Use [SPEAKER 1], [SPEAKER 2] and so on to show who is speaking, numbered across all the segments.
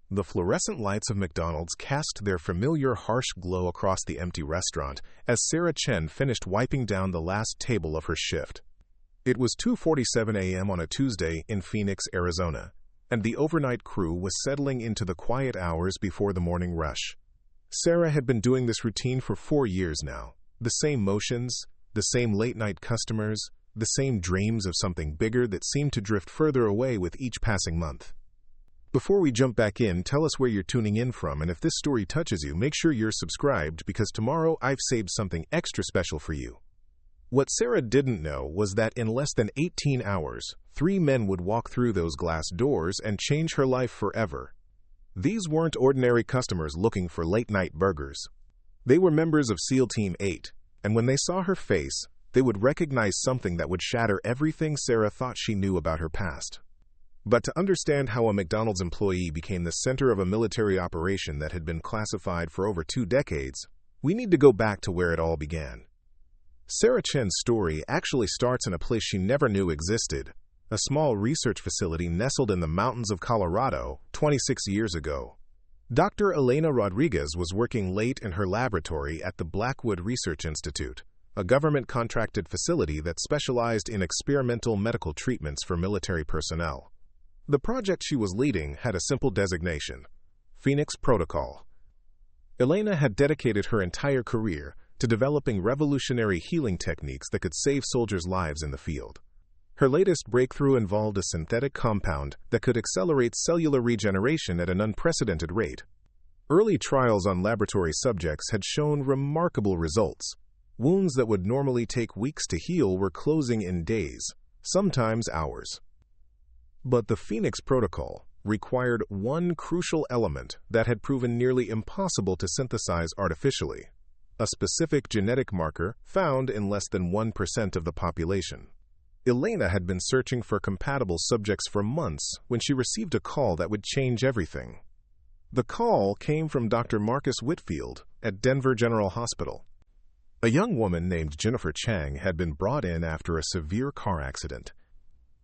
[SPEAKER 1] The fluorescent lights of McDonald's cast their familiar harsh glow across the empty restaurant as Sarah Chen finished wiping down the last table of her shift. It was 2:47 a.m. on a Tuesday in Phoenix, Arizona, and the overnight crew was settling into the quiet hours before the morning rush. Sarah had been doing this routine for 4 years now. The same motions, the same late-night customers, the same dreams of something bigger that seemed to drift further away with each passing month. Before we jump back in, tell us where you're tuning in from, and if this story touches you, make sure you're subscribed because tomorrow I've saved something extra special for you. What Sarah didn't know was that in less than 18 hours, 3 men would walk through those glass doors and change her life forever. These weren't ordinary customers looking for late-night burgers. They were members of SEAL Team 8, and when they saw her face, they would recognize something that would shatter everything Sarah thought she knew about her past. But to understand how a McDonald's employee became the center of a military operation that had been classified for over 2 decades, we need to go back to where it all began. Sarah Chen's story actually starts in a place she never knew existed, a small research facility nestled in the mountains of Colorado 26 years ago. Dr. Elena Rodriguez was working late in her laboratory at the Blackwood Research Institute, a government-contracted facility that specialized in experimental medical treatments for military personnel. The project she was leading had a simple designation: Phoenix Protocol. Elena had dedicated her entire career to developing revolutionary healing techniques that could save soldiers' lives in the field. Her latest breakthrough involved a synthetic compound that could accelerate cellular regeneration at an unprecedented rate. Early trials on laboratory subjects had shown remarkable results. Wounds that would normally take weeks to heal were closing in days, sometimes hours. But the Phoenix Protocol required one crucial element that had proven nearly impossible to synthesize artificially: a specific genetic marker found in less than 1% of the population. Elena had been searching for compatible subjects for months when she received a call that would change everything. The call came from Dr. Marcus Whitfield at Denver General Hospital. A young woman named Jennifer Chang had been brought in after a severe car accident.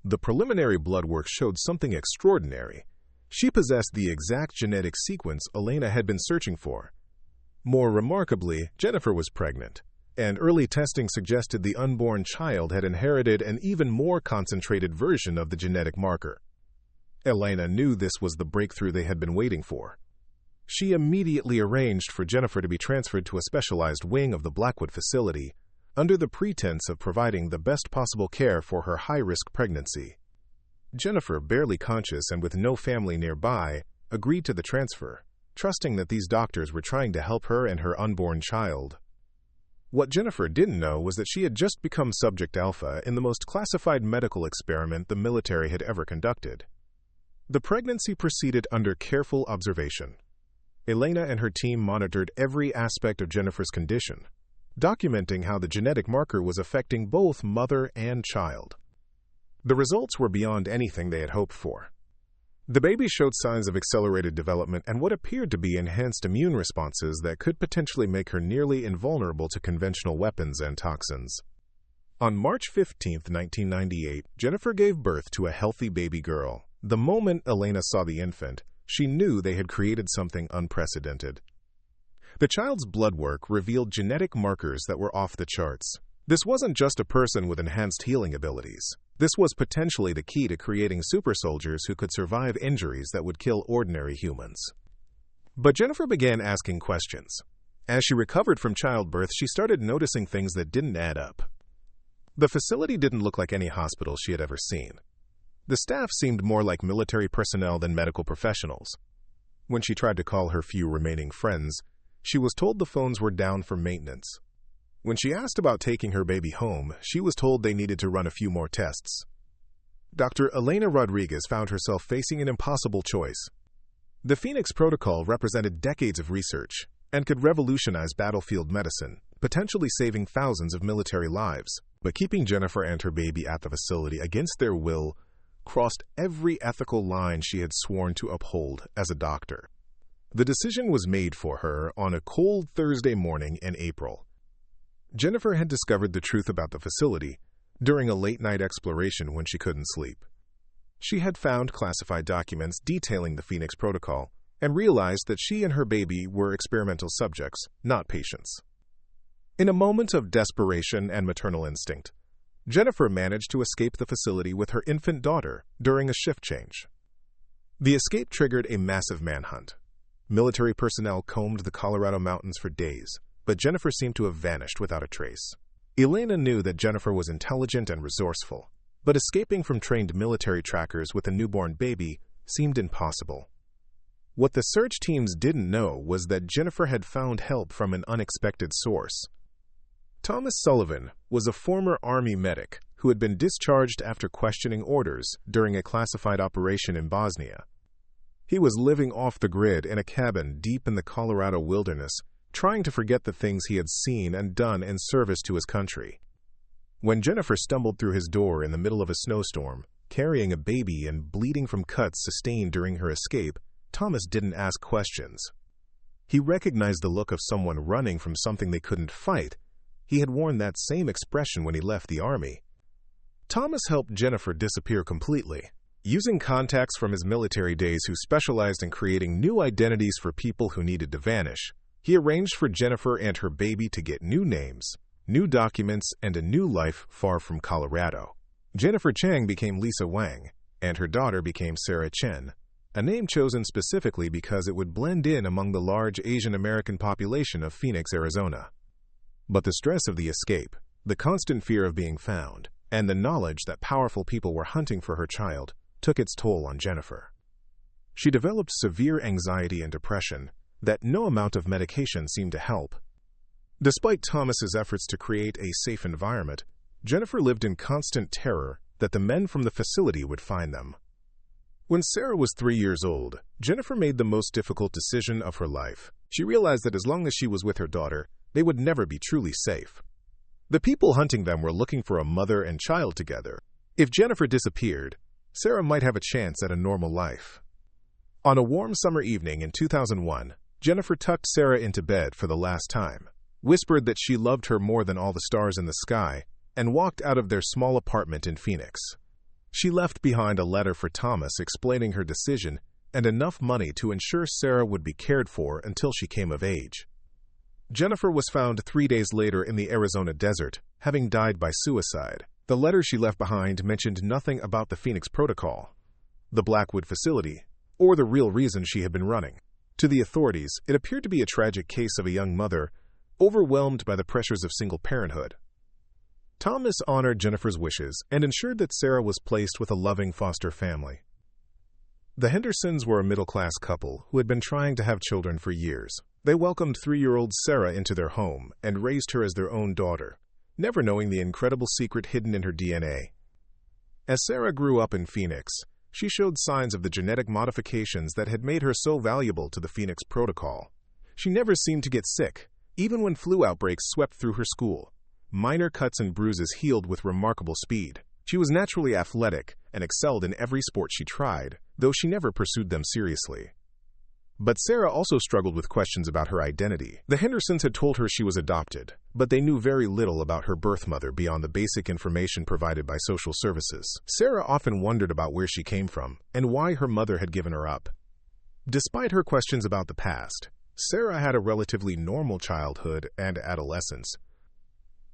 [SPEAKER 1] The preliminary blood work showed something extraordinary. She possessed the exact genetic sequence Elena had been searching for. More remarkably, Jennifer was pregnant, and early testing suggested the unborn child had inherited an even more concentrated version of the genetic marker. Elena knew this was the breakthrough they had been waiting for. She immediately arranged for Jennifer to be transferred to a specialized wing of the Blackwood facility, under the pretense of providing the best possible care for her high-risk pregnancy. Jennifer, barely conscious and with no family nearby, agreed to the transfer, trusting that these doctors were trying to help her and her unborn child. What Jennifer didn't know was that she had just become Subject Alpha in the most classified medical experiment the military had ever conducted. The pregnancy proceeded under careful observation. Elena and her team monitored every aspect of Jennifer's condition, documenting how the genetic marker was affecting both mother and child. The results were beyond anything they had hoped for. The baby showed signs of accelerated development and what appeared to be enhanced immune responses that could potentially make her nearly invulnerable to conventional weapons and toxins. On March 15, 1998, Jennifer gave birth to a healthy baby girl. The moment Elena saw the infant, she knew they had created something unprecedented. The child's blood work revealed genetic markers that were off the charts. This wasn't just a person with enhanced healing abilities. This was potentially the key to creating super soldiers who could survive injuries that would kill ordinary humans. But Jennifer began asking questions. As she recovered from childbirth, she started noticing things that didn't add up. The facility didn't look like any hospital she had ever seen. The staff seemed more like military personnel than medical professionals. When she tried to call her few remaining friends, she was told the phones were down for maintenance. When she asked about taking her baby home, she was told they needed to run a few more tests. Dr. Elena Rodriguez found herself facing an impossible choice. The Phoenix Protocol represented decades of research and could revolutionize battlefield medicine, potentially saving thousands of military lives. But keeping Jennifer and her baby at the facility against their will crossed every ethical line she had sworn to uphold as a doctor. The decision was made for her on a cold Thursday morning in April. Jennifer had discovered the truth about the facility during a late-night exploration when she couldn't sleep. She had found classified documents detailing the Phoenix Protocol and realized that she and her baby were experimental subjects, not patients. In a moment of desperation and maternal instinct, Jennifer managed to escape the facility with her infant daughter during a shift change. The escape triggered a massive manhunt. Military personnel combed the Colorado mountains for days, but Jennifer seemed to have vanished without a trace. Elena knew that Jennifer was intelligent and resourceful, but escaping from trained military trackers with a newborn baby seemed impossible. What the search teams didn't know was that Jennifer had found help from an unexpected source. Thomas Sullivan was a former Army medic who had been discharged after questioning orders during a classified operation in Bosnia. He was living off the grid in a cabin deep in the Colorado wilderness, trying to forget the things he had seen and done in service to his country. When Jennifer stumbled through his door in the middle of a snowstorm, carrying a baby and bleeding from cuts sustained during her escape, Thomas didn't ask questions. He recognized the look of someone running from something they couldn't fight. He had worn that same expression when he left the Army. Thomas helped Jennifer disappear completely. Using contacts from his military days who specialized in creating new identities for people who needed to vanish, he arranged for Jennifer and her baby to get new names, new documents, and a new life far from Colorado. Jennifer Chang became Lisa Wang, and her daughter became Sarah Chen, a name chosen specifically because it would blend in among the large Asian American population of Phoenix, Arizona. But the stress of the escape, the constant fear of being found, and the knowledge that powerful people were hunting for her child took its toll on Jennifer. She developed severe anxiety and depression that no amount of medication seemed to help. Despite Thomas's efforts to create a safe environment, Jennifer lived in constant terror that the men from the facility would find them. When Sarah was 3 years old, Jennifer made the most difficult decision of her life. She realized that as long as she was with her daughter, they would never be truly safe. The people hunting them were looking for a mother and child together. If Jennifer disappeared, Sarah might have a chance at a normal life. On a warm summer evening in 2001, Jennifer tucked Sarah into bed for the last time, whispered that she loved her more than all the stars in the sky, and walked out of their small apartment in Phoenix. She left behind a letter for Thomas explaining her decision and enough money to ensure Sarah would be cared for until she came of age. Jennifer was found 3 days later in the Arizona desert, having died by suicide. The letter she left behind mentioned nothing about the Phoenix Protocol, the Blackwood facility, or the real reason she had been running. To the authorities, it appeared to be a tragic case of a young mother overwhelmed by the pressures of single parenthood. Thomas honored Jennifer's wishes and ensured that Sarah was placed with a loving foster family. The Hendersons were a middle-class couple who had been trying to have children for years. They welcomed 3-year-old Sarah into their home and raised her as their own daughter, never knowing the incredible secret hidden in her DNA. As Sarah grew up in Phoenix, she showed signs of the genetic modifications that had made her so valuable to the Phoenix Protocol. She never seemed to get sick, even when flu outbreaks swept through her school. Minor cuts and bruises healed with remarkable speed. She was naturally athletic and excelled in every sport she tried, though she never pursued them seriously. But Sarah also struggled with questions about her identity. The Hendersons had told her she was adopted, but they knew very little about her birth mother beyond the basic information provided by social services. Sarah often wondered about where she came from and why her mother had given her up. Despite her questions about the past, Sarah had a relatively normal childhood and adolescence.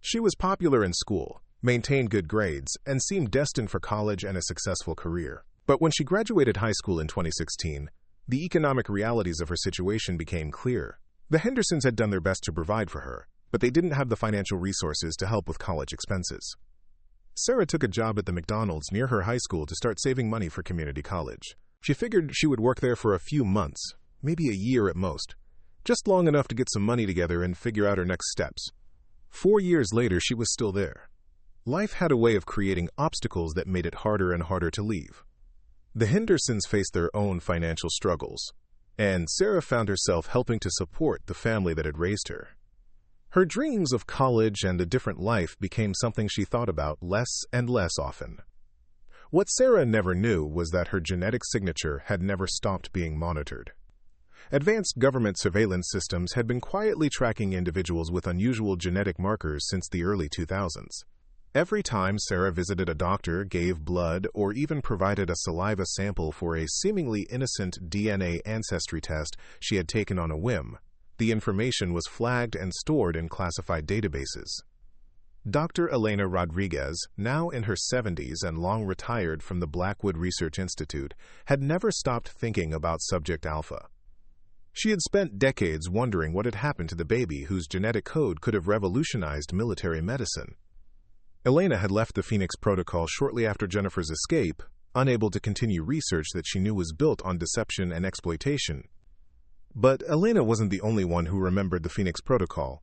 [SPEAKER 1] She was popular in school, maintained good grades, and seemed destined for college and a successful career. But when she graduated high school in 2016, the economic realities of her situation became clear. The Hendersons had done their best to provide for her, but they didn't have the financial resources to help with college expenses. Sarah took a job at the McDonald's near her high school to start saving money for community college. She figured she would work there for a few months, maybe a year at most, just long enough to get some money together and figure out her next steps. 4 years later, she was still there. Life had a way of creating obstacles that made it harder and harder to leave. The Hendersons faced their own financial struggles, and Sarah found herself helping to support the family that had raised her. Her dreams of college and a different life became something she thought about less and less often. What Sarah never knew was that her genetic signature had never stopped being monitored. Advanced government surveillance systems had been quietly tracking individuals with unusual genetic markers since the early 2000s. Every time Sarah visited a doctor, gave blood, or even provided a saliva sample for a seemingly innocent DNA ancestry test she had taken on a whim, the information was flagged and stored in classified databases. Dr. Elena Rodriguez, now in her 70s and long retired from the Blackwood Research Institute, had never stopped thinking about Subject Alpha. She had spent decades wondering what had happened to the baby whose genetic code could have revolutionized military medicine. Elena had left the Phoenix Protocol shortly after Jennifer's escape, unable to continue research that she knew was built on deception and exploitation. But Elena wasn't the only one who remembered the Phoenix Protocol.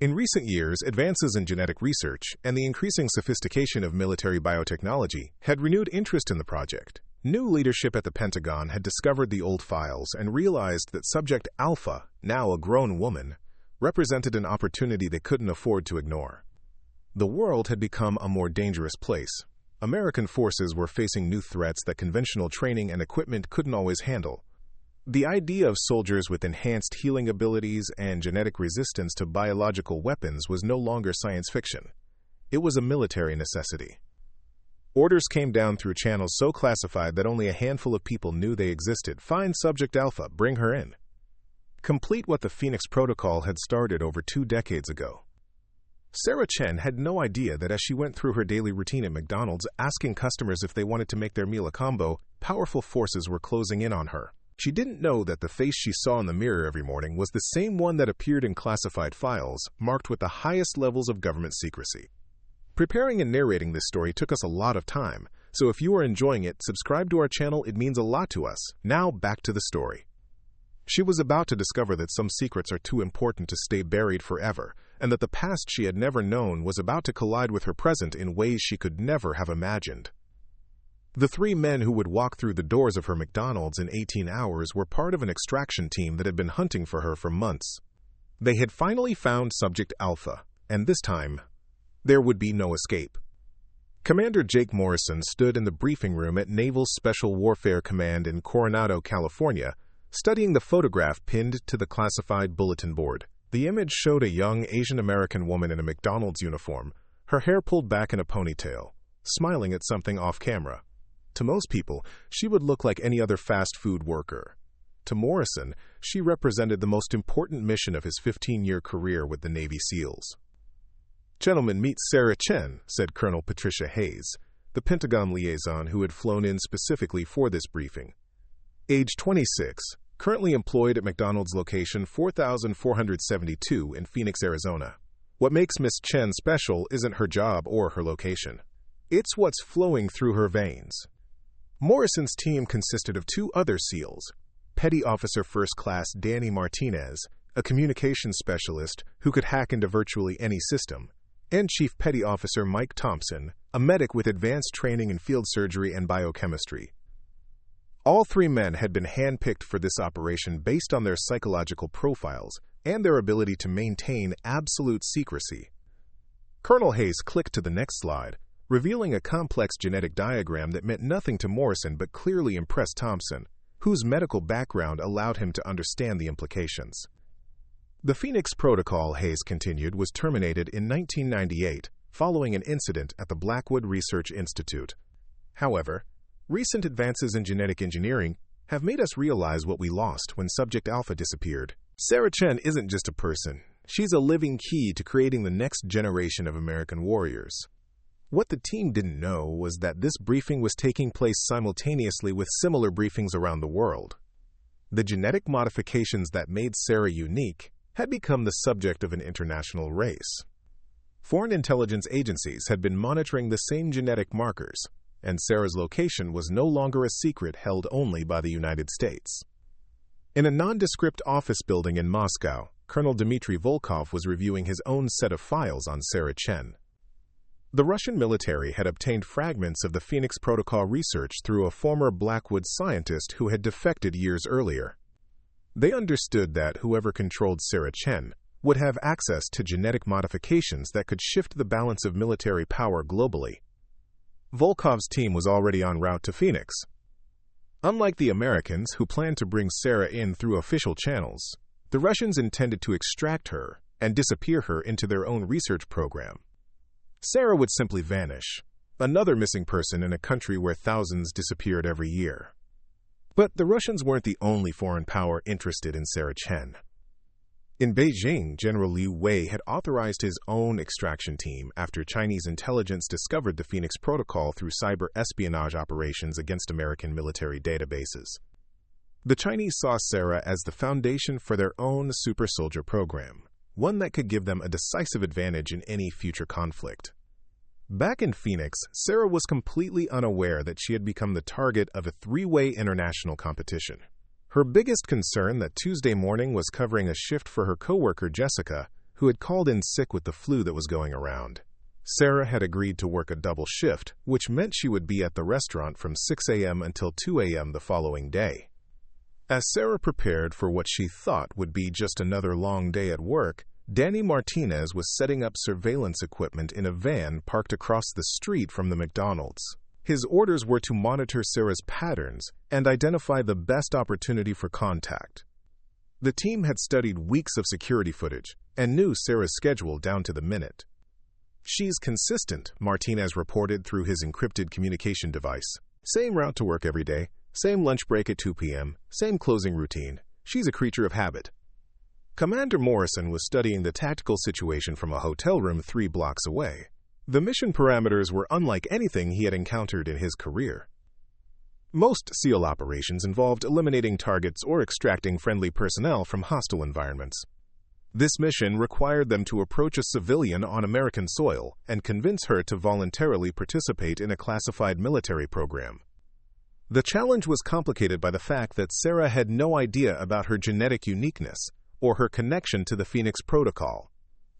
[SPEAKER 1] In recent years, advances in genetic research and the increasing sophistication of military biotechnology had renewed interest in the project. New leadership at the Pentagon had discovered the old files and realized that Subject Alpha, now a grown woman, represented an opportunity they couldn't afford to ignore. The world had become a more dangerous place. American forces were facing new threats that conventional training and equipment couldn't always handle. The idea of soldiers with enhanced healing abilities and genetic resistance to biological weapons was no longer science fiction. It was a military necessity. Orders came down through channels so classified that only a handful of people knew they existed. Find Subject Alpha, bring her in. Complete what the Phoenix Protocol had started over 2 decades ago. Sarah Chen had no idea that as she went through her daily routine at McDonald's, asking customers if they wanted to make their meal a combo, powerful forces were closing in on her. She didn't know that the face she saw in the mirror every morning was the same one that appeared in classified files, marked with the highest levels of government secrecy. Preparing and narrating this story took us a lot of time, so if you are enjoying it, subscribe to our channel. It means a lot to us. Now back to the story. She was about to discover that some secrets are too important to stay buried forever, and that the past she had never known was about to collide with her present in ways she could never have imagined. The 3 men who would walk through the doors of her McDonald's in 18 hours were part of an extraction team that had been hunting for her for months. They had finally found Subject Alpha, and this time, there would be no escape. Commander Jake Morrison stood in the briefing room at Naval Special Warfare Command in Coronado, California, studying the photograph pinned to the classified bulletin board. The image showed a young Asian American woman in a McDonald's uniform, her hair pulled back in a ponytail, smiling at something off camera. To most people, she would look like any other fast food worker. To Morrison, she represented the most important mission of his 15-year career with the Navy SEALs. "Gentlemen, meet Sarah Chen," said Colonel Patricia Hayes, the Pentagon liaison who had flown in specifically for this briefing. Age 26, currently employed at McDonald's location 4472 in Phoenix, Arizona. What makes Miss Chen special isn't her job or her location. It's what's flowing through her veins. Morrison's team consisted of 2 other SEALs, Petty Officer First Class Danny Martinez, a communications specialist who could hack into virtually any system, and Chief Petty Officer Mike Thompson, a medic with advanced training in field surgery and biochemistry. All 3 men had been handpicked for this operation based on their psychological profiles and their ability to maintain absolute secrecy. Colonel Hayes clicked to the next slide, revealing a complex genetic diagram that meant nothing to Morrison but clearly impressed Thompson, whose medical background allowed him to understand the implications. The Phoenix Protocol, Hayes continued, was terminated in 1998 following an incident at the Blackwood Research Institute. However, recent advances in genetic engineering have made us realize what we lost when Subject Alpha disappeared. Sarah Chen isn't just a person. She's a living key to creating the next generation of American warriors. What the team didn't know was that this briefing was taking place simultaneously with similar briefings around the world. The genetic modifications that made Sarah unique had become the subject of an international race. Foreign intelligence agencies had been monitoring the same genetic markers, and Sarah's location was no longer a secret held only by the United States. In a nondescript office building in Moscow, Colonel Dmitry Volkov was reviewing his own set of files on Sarah Chen. The Russian military had obtained fragments of the Phoenix Protocol research through a former Blackwood scientist who had defected years earlier. They understood that whoever controlled Sarah Chen would have access to genetic modifications that could shift the balance of military power globally. Volkov's team was already en route to Phoenix. Unlike the Americans, who planned to bring Sarah in through official channels, the Russians intended to extract her and disappear her into their own research program. Sarah would simply vanish. Another missing person in a country where thousands disappeared every year. But the Russians weren't the only foreign power interested in Sarah Chen. In Beijing, General Liu Wei had authorized his own extraction team after Chinese intelligence discovered the Phoenix Protocol through cyber espionage operations against American military databases. The Chinese saw Sarah as the foundation for their own super soldier program, one that could give them a decisive advantage in any future conflict. Back in Phoenix, Sarah was completely unaware that she had become the target of a three-way international competition. Her biggest concern that Tuesday morning was covering a shift for her coworker Jessica, who had called in sick with the flu that was going around. Sarah had agreed to work a double shift, which meant she would be at the restaurant from 6 a.m. until 2 a.m. the following day. As Sarah prepared for what she thought would be just another long day at work, Danny Martinez was setting up surveillance equipment in a van parked across the street from the McDonald's. His orders were to monitor Sarah's patterns and identify the best opportunity for contact. The team had studied weeks of security footage and knew Sarah's schedule down to the minute. "She's consistent," Martinez reported through his encrypted communication device. "Same route to work every day, same lunch break at 2 p.m., same closing routine. She's a creature of habit." Commander Morrison was studying the tactical situation from a hotel room 3 blocks away. The mission parameters were unlike anything he had encountered in his career. Most SEAL operations involved eliminating targets or extracting friendly personnel from hostile environments. This mission required them to approach a civilian on American soil and convince her to voluntarily participate in a classified military program. The challenge was complicated by the fact that Sarah had no idea about her genetic uniqueness or her connection to the Phoenix Protocol.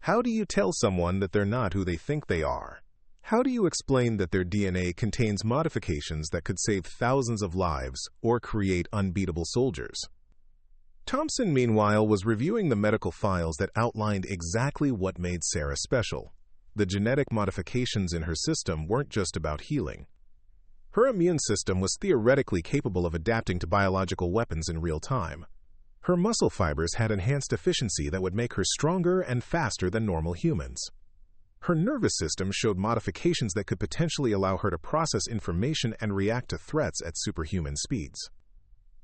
[SPEAKER 1] How do you tell someone that they're not who they think they are? How do you explain that their DNA contains modifications that could save thousands of lives or create unbeatable soldiers? Thompson, meanwhile, was reviewing the medical files that outlined exactly what made Sarah special. The genetic modifications in her system weren't just about healing. Her immune system was theoretically capable of adapting to biological weapons in real time. Her muscle fibers had enhanced efficiency that would make her stronger and faster than normal humans. Her nervous system showed modifications that could potentially allow her to process information and react to threats at superhuman speeds.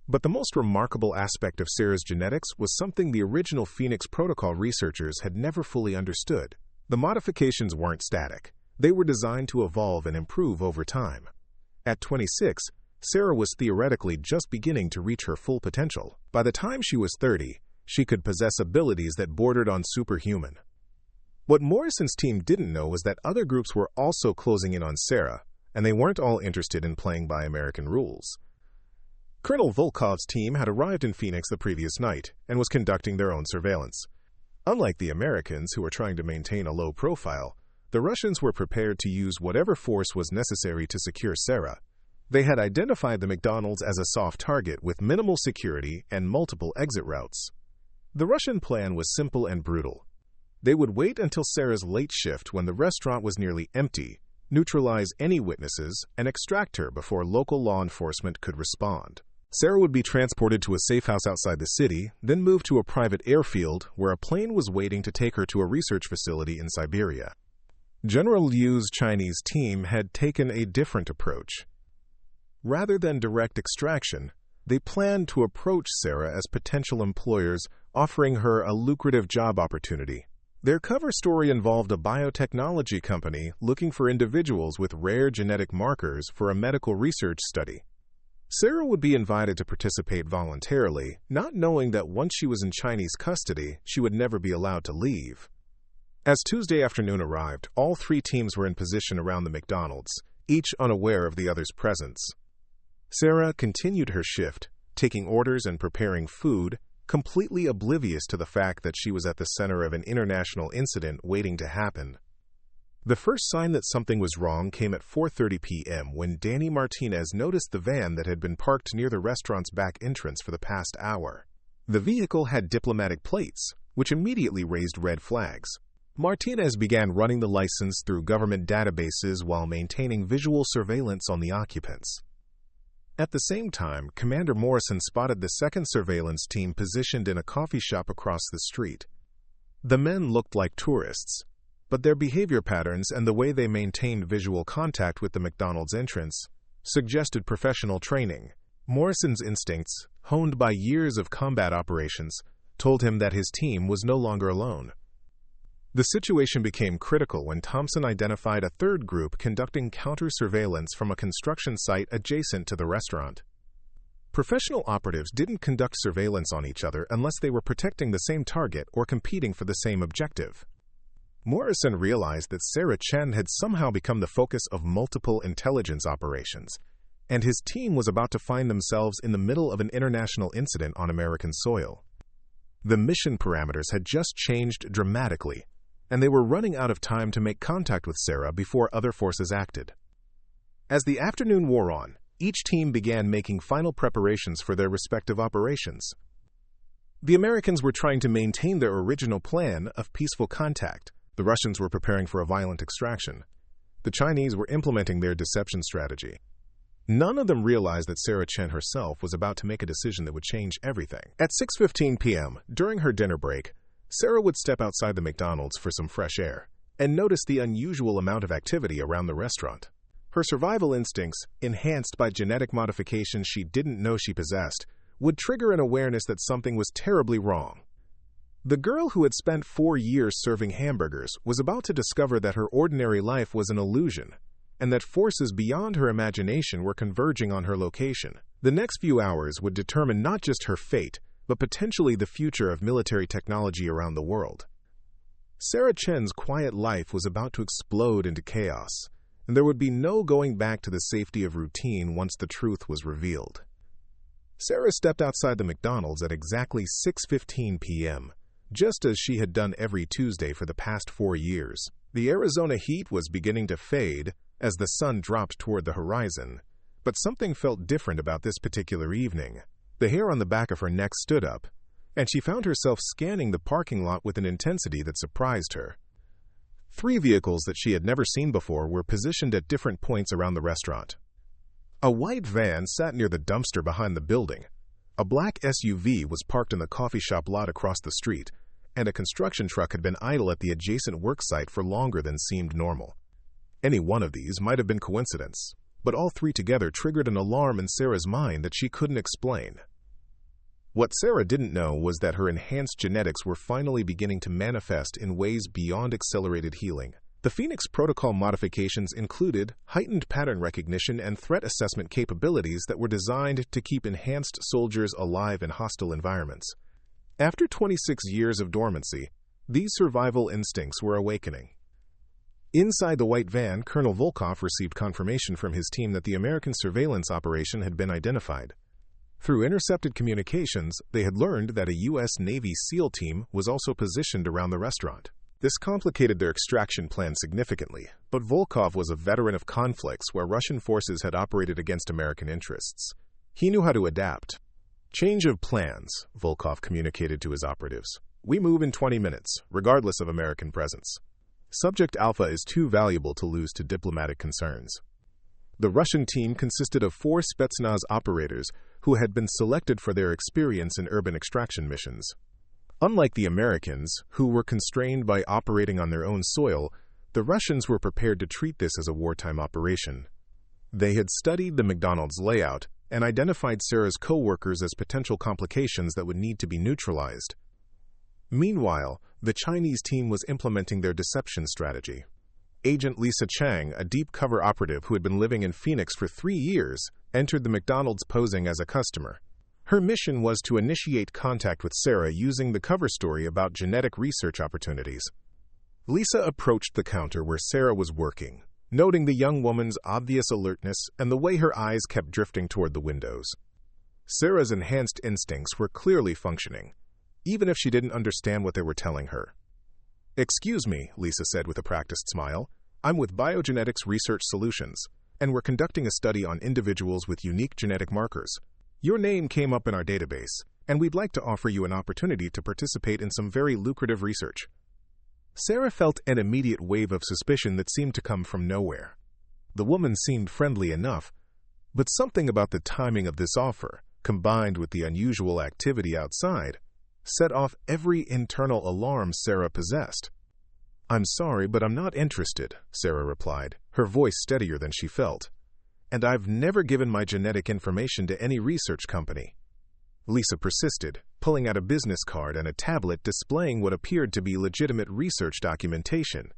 [SPEAKER 1] But the most remarkable aspect of Sarah's genetics was something the original Phoenix Protocol researchers had never fully understood. The modifications weren't static. They were designed to evolve and improve over time. At 26, Sarah was theoretically just beginning to reach her full potential. By the time she was 30, she could possess abilities that bordered on superhuman. What Morrison's team didn't know was that other groups were also closing in on Sarah, and they weren't all interested in playing by American rules. Colonel Volkov's team had arrived in Phoenix the previous night and was conducting their own surveillance. Unlike the Americans, who were trying to maintain a low profile, the Russians were prepared to use whatever force was necessary to secure Sarah. They had identified the McDonald's as a soft target with minimal security and multiple exit routes. The Russian plan was simple and brutal. They would wait until Sarah's late shift when the restaurant was nearly empty, neutralize any witnesses, and extract her before local law enforcement could respond. Sarah would be transported to a safe house outside the city, then moved to a private airfield where a plane was waiting to take her to a research facility in Siberia. General Liu's Chinese team had taken a different approach. Rather than direct extraction, they planned to approach Sarah as potential employers, offering her a lucrative job opportunity. Their cover story involved a biotechnology company looking for individuals with rare genetic markers for a medical research study. Sarah would be invited to participate voluntarily, not knowing that once she was in Chinese custody, she would never be allowed to leave. As Tuesday afternoon arrived, all 3 teams were in position around the McDonald's, each unaware of the other's presence. Sarah continued her shift, taking orders and preparing food, completely oblivious to the fact that she was at the center of an international incident waiting to happen. The first sign that something was wrong came at 4:30 p.m. when Danny Martinez noticed the van that had been parked near the restaurant's back entrance for the past hour. The vehicle had diplomatic plates, which immediately raised red flags. Martinez began running the license through government databases while maintaining visual surveillance on the occupants. At the same time, Commander Morrison spotted the second surveillance team positioned in a coffee shop across the street. The men looked like tourists. but their behavior patterns and the way they maintained visual contact with the McDonald's entrance suggested professional training. Morrison's instincts, honed by years of combat operations, told him that his team was no longer alone. The situation became critical when Thompson identified a third group conducting counter-surveillance from a construction site adjacent to the restaurant. Professional operatives didn't conduct surveillance on each other unless they were protecting the same target or competing for the same objective. Morrison realized that Sarah Chen had somehow become the focus of multiple intelligence operations, and his team was about to find themselves in the middle of an international incident on American soil. The mission parameters had just changed dramatically, and they were running out of time to make contact with Sarah before other forces acted. As the afternoon wore on, each team began making final preparations for their respective operations. The Americans were trying to maintain their original plan of peaceful contact. The Russians were preparing for a violent extraction. The Chinese were implementing their deception strategy. None of them realized that Sarah Chen herself was about to make a decision that would change everything. At 6:15 p.m., during her dinner break, Sarah would step outside the McDonald's for some fresh air and notice the unusual amount of activity around the restaurant. Her survival instincts, enhanced by genetic modifications she didn't know she possessed, would trigger an awareness that something was terribly wrong. The girl who had spent 4 years serving hamburgers was about to discover that her ordinary life was an illusion, and that forces beyond her imagination were converging on her location. The next few hours would determine not just her fate, but potentially the future of military technology around the world. Sarah Chen's quiet life was about to explode into chaos, and there would be no going back to the safety of routine once the truth was revealed. Sarah stepped outside the McDonald's at exactly 6:15 p.m., just as she had done every Tuesday for the past 4 years. The Arizona heat was beginning to fade as the sun dropped toward the horizon, but something felt different about this particular evening. The hair on the back of her neck stood up, and she found herself scanning the parking lot with an intensity that surprised her. 3 vehicles that she had never seen before were positioned at different points around the restaurant. A white van sat near the dumpster behind the building. A black SUV was parked in the coffee shop lot across the street, and a construction truck had been idle at the adjacent work site for longer than seemed normal. Any one of these might have been coincidence, but all 3 together triggered an alarm in Sarah's mind that she couldn't explain. What Sarah didn't know was that her enhanced genetics were finally beginning to manifest in ways beyond accelerated healing. The Phoenix Protocol modifications included heightened pattern recognition and threat assessment capabilities that were designed to keep enhanced soldiers alive in hostile environments. After 26 years of dormancy, these survival instincts were awakening. Inside the white van, Colonel Volkov received confirmation from his team that the American surveillance operation had been identified. Through intercepted communications, they had learned that a U.S. Navy SEAL team was also positioned around the restaurant. This complicated their extraction plan significantly, but Volkov was a veteran of conflicts where Russian forces had operated against American interests. He knew how to adapt. "Change of plans," Volkov communicated to his operatives. "We move in 20 minutes, regardless of American presence. Subject Alpha is too valuable to lose to diplomatic concerns." The Russian team consisted of 4 Spetsnaz operators who had been selected for their experience in urban extraction missions. Unlike the Americans, who were constrained by operating on their own soil, the Russians were prepared to treat this as a wartime operation. They had studied the McDonald's layout and identified Sarah's co-workers as potential complications that would need to be neutralized. Meanwhile, the Chinese team was implementing their deception strategy. Agent Lisa Chang, a deep-cover operative who had been living in Phoenix for 3 years, entered the McDonald's posing as a customer. Her mission was to initiate contact with Sarah using the cover story about genetic research opportunities. Lisa approached the counter where Sarah was working, noting the young woman's obvious alertness and the way her eyes kept drifting toward the windows. Sarah's enhanced instincts were clearly functioning, even if she didn't understand what they were telling her. "Excuse me," Lisa said with a practiced smile. "I'm with Biogenetics Research Solutions, and we're conducting a study on individuals with unique genetic markers. Your name came up in our database, and we'd like to offer you an opportunity to participate in some very lucrative research." Sarah felt an immediate wave of suspicion that seemed to come from nowhere. The woman seemed friendly enough, but something about the timing of this offer, combined with the unusual activity outside, set off every internal alarm Sarah possessed. "I'm sorry, but I'm not interested," Sarah replied, her voice steadier than she felt. "And I've never given my genetic information to any research company." Lisa persisted, pulling out a business card and a tablet displaying what appeared to be legitimate research documentation.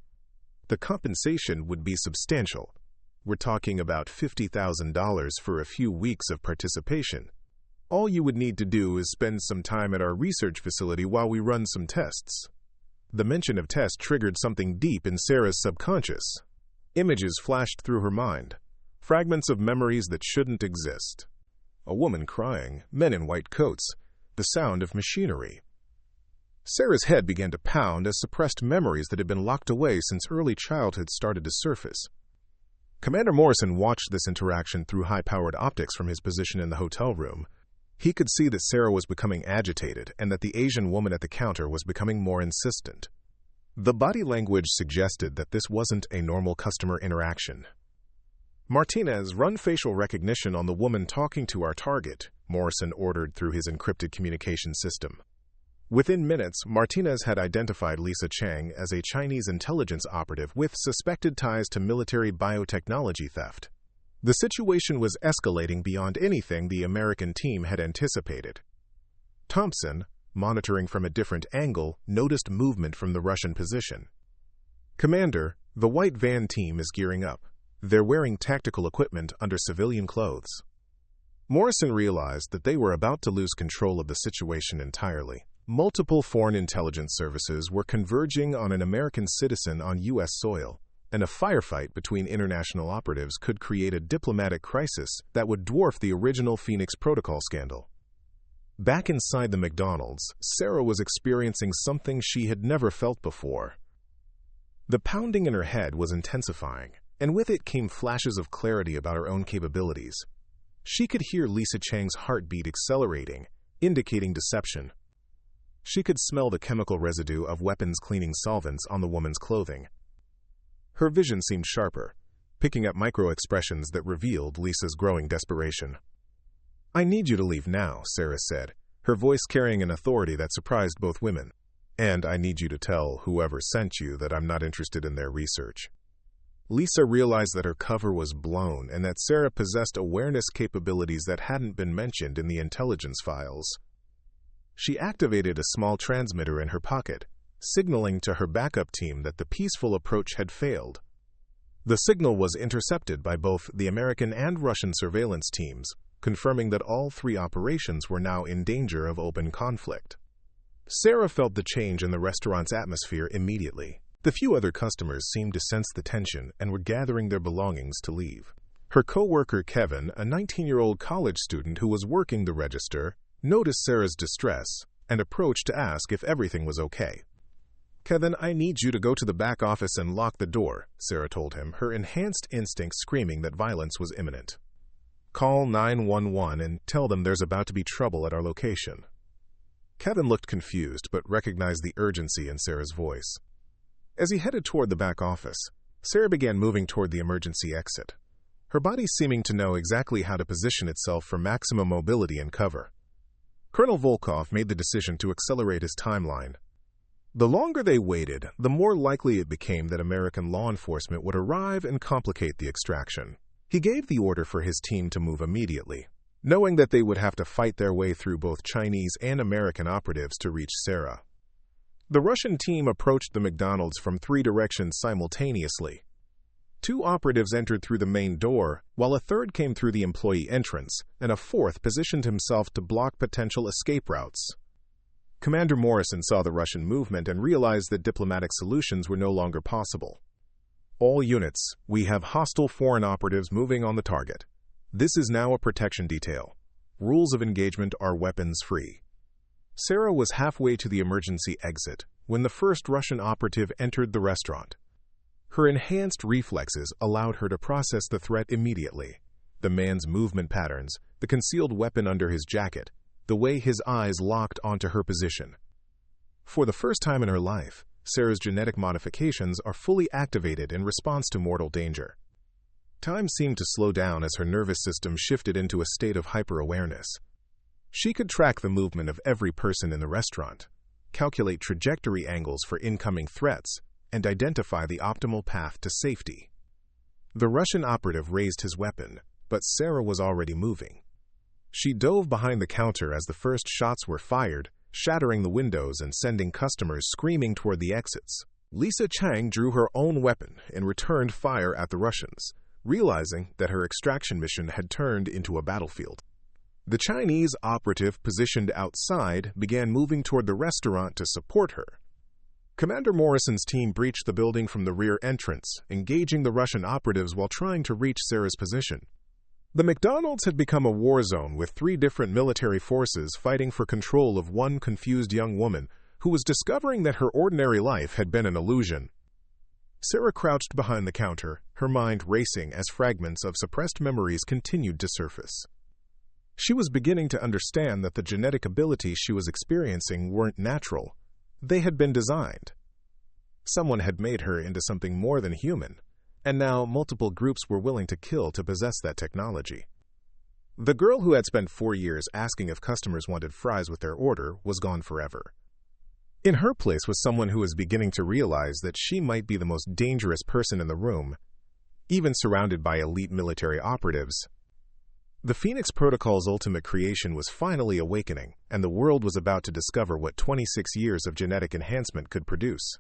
[SPEAKER 1] The compensation would be substantial. "We're talking about $50,000 for a few weeks of participation. All you would need to do is spend some time at our research facility while we run some tests." The mention of tests triggered something deep in Sarah's subconscious. Images flashed through her mind, fragments of memories that shouldn't exist. A woman crying, men in white coats, the sound of machinery. Sarah's head began to pound as suppressed memories that had been locked away since early childhood started to surface. Commander Morrison watched this interaction through high-powered optics from his position in the hotel room. He could see that Sarah was becoming agitated and that the Asian woman at the counter was becoming more insistent. The body language suggested that this wasn't a normal customer interaction. "Martinez, run facial recognition on the woman talking to our target," Morrison ordered through his encrypted communication system. Within minutes, Martinez had identified Lisa Chang as a Chinese intelligence operative with suspected ties to military biotechnology theft. The situation was escalating beyond anything the American team had anticipated. Thompson, monitoring from a different angle, noticed movement from the Russian position. "Commander, the white van team is gearing up. They're wearing tactical equipment under civilian clothes." Morrison realized that they were about to lose control of the situation entirely. Multiple foreign intelligence services were converging on an American citizen on U.S. soil, and a firefight between international operatives could create a diplomatic crisis that would dwarf the original Phoenix Protocol scandal. Back inside the McDonald's, Sarah was experiencing something she had never felt before. The pounding in her head was intensifying, and with it came flashes of clarity about her own capabilities. She could hear Lisa Chang's heartbeat accelerating, indicating deception. She could smell the chemical residue of weapons-cleaning solvents on the woman's clothing. Her vision seemed sharper, picking up micro-expressions that revealed Lisa's growing desperation. "I need you to leave now," Sarah said, her voice carrying an authority that surprised both women. "And I need you to tell whoever sent you that I'm not interested in their research." Lisa realized that her cover was blown and that Sarah possessed awareness capabilities that hadn't been mentioned in the intelligence files. She activated a small transmitter in her pocket, signaling to her backup team that the peaceful approach had failed. The signal was intercepted by both the American and Russian surveillance teams, confirming that all three operations were now in danger of open conflict. Sarah felt the change in the restaurant's atmosphere immediately. The few other customers seemed to sense the tension and were gathering their belongings to leave. Her co-worker Kevin, a 19-year-old college student who was working the register, noticed Sarah's distress and approached to ask if everything was okay. "Kevin, I need you to go to the back office and lock the door," Sarah told him, her enhanced instinct screaming that violence was imminent. "Call 911 and tell them there's about to be trouble at our location." Kevin looked confused but recognized the urgency in Sarah's voice. As he headed toward the back office, Sarah began moving toward the emergency exit, her body seeming to know exactly how to position itself for maximum mobility and cover. Colonel Volkov made the decision to accelerate his timeline. The longer they waited, the more likely it became that American law enforcement would arrive and complicate the extraction. He gave the order for his team to move immediately, knowing that they would have to fight their way through both Chinese and American operatives to reach Sarah. The Russian team approached the McDonald's from three directions simultaneously. Two operatives entered through the main door, while a third came through the employee entrance, and a fourth positioned himself to block potential escape routes. Commander Morrison saw the Russian movement and realized that diplomatic solutions were no longer possible. "All units, we have hostile foreign operatives moving on the target. This is now a protection detail. Rules of engagement are weapons-free." Sarah was halfway to the emergency exit when the first Russian operative entered the restaurant. Her enhanced reflexes allowed her to process the threat immediately. The man's movement patterns, the concealed weapon under his jacket, the way his eyes locked onto her position. For the first time in her life, Sarah's genetic modifications are fully activated in response to mortal danger. Time seemed to slow down as her nervous system shifted into a state of hyper-awareness. She could track the movement of every person in the restaurant, calculate trajectory angles for incoming threats, and identify the optimal path to safety. The Russian operative raised his weapon, but Sarah was already moving. She dove behind the counter as the first shots were fired, shattering the windows and sending customers screaming toward the exits. Lisa Chang drew her own weapon and returned fire at the Russians, realizing that her extraction mission had turned into a battlefield. The Chinese operative positioned outside began moving toward the restaurant to support her. Commander Morrison's team breached the building from the rear entrance, engaging the Russian operatives while trying to reach Sarah's position. The McDonald's had become a war zone with 3 different military forces fighting for control of one confused young woman who was discovering that her ordinary life had been an illusion. Sarah crouched behind the counter, her mind racing as fragments of suppressed memories continued to surface. She was beginning to understand that the genetic abilities she was experiencing weren't natural. They had been designed. Someone had made her into something more than human, and now multiple groups were willing to kill to possess that technology. The girl who had spent 4 years asking if customers wanted fries with their order was gone forever. In her place was someone who was beginning to realize that she might be the most dangerous person in the room, even surrounded by elite military operatives. The Phoenix Protocol's ultimate creation was finally awakening, and the world was about to discover what 26 years of genetic enhancement could produce.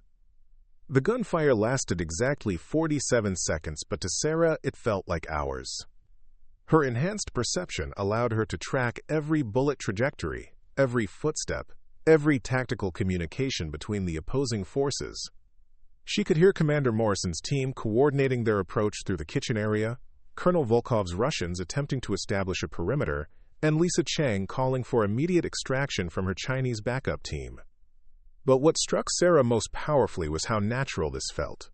[SPEAKER 1] The gunfire lasted exactly 47 seconds, but to Sarah it felt like hours. Her enhanced perception allowed her to track every bullet trajectory, every footstep, every tactical communication between the opposing forces. She could hear Commander Morrison's team coordinating their approach through the kitchen area, Colonel Volkov's Russians attempting to establish a perimeter, and Lisa Chang calling for immediate extraction from her Chinese backup team. But what struck Sarah most powerfully was how natural this felt.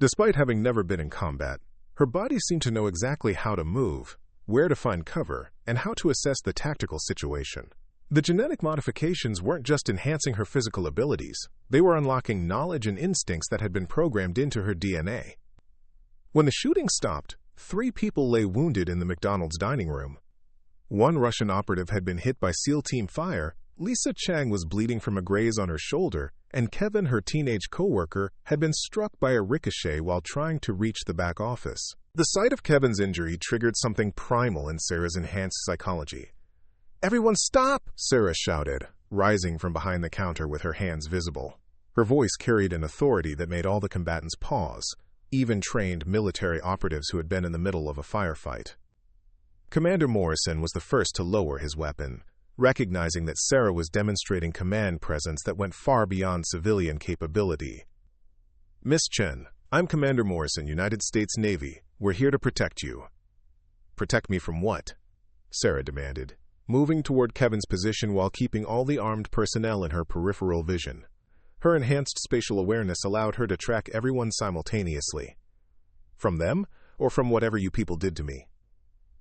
[SPEAKER 1] Despite having never been in combat, her body seemed to know exactly how to move, where to find cover, and how to assess the tactical situation. The genetic modifications weren't just enhancing her physical abilities, they were unlocking knowledge and instincts that had been programmed into her DNA. When the shooting stopped, 3 people lay wounded in the McDonald's dining room. One Russian operative had been hit by SEAL Team fire, Lisa Chang was bleeding from a graze on her shoulder, and Kevin, her teenage co-worker, had been struck by a ricochet while trying to reach the back office. The sight of Kevin's injury triggered something primal in Sarah's enhanced psychology. "Everyone stop!" Sarah shouted, rising from behind the counter with her hands visible. Her voice carried an authority that made all the combatants pause, even trained military operatives who had been in the middle of a firefight. Commander Morrison was the first to lower his weapon, recognizing that Sarah was demonstrating command presence that went far beyond civilian capability. "Miss Chen, I'm Commander Morrison, United States Navy. We're here to protect you." "Protect me from what?" Sarah demanded, moving toward Kevin's position while keeping all the armed personnel in her peripheral vision. Her enhanced spatial awareness allowed her to track everyone simultaneously. "From them, or from whatever you people did to me?"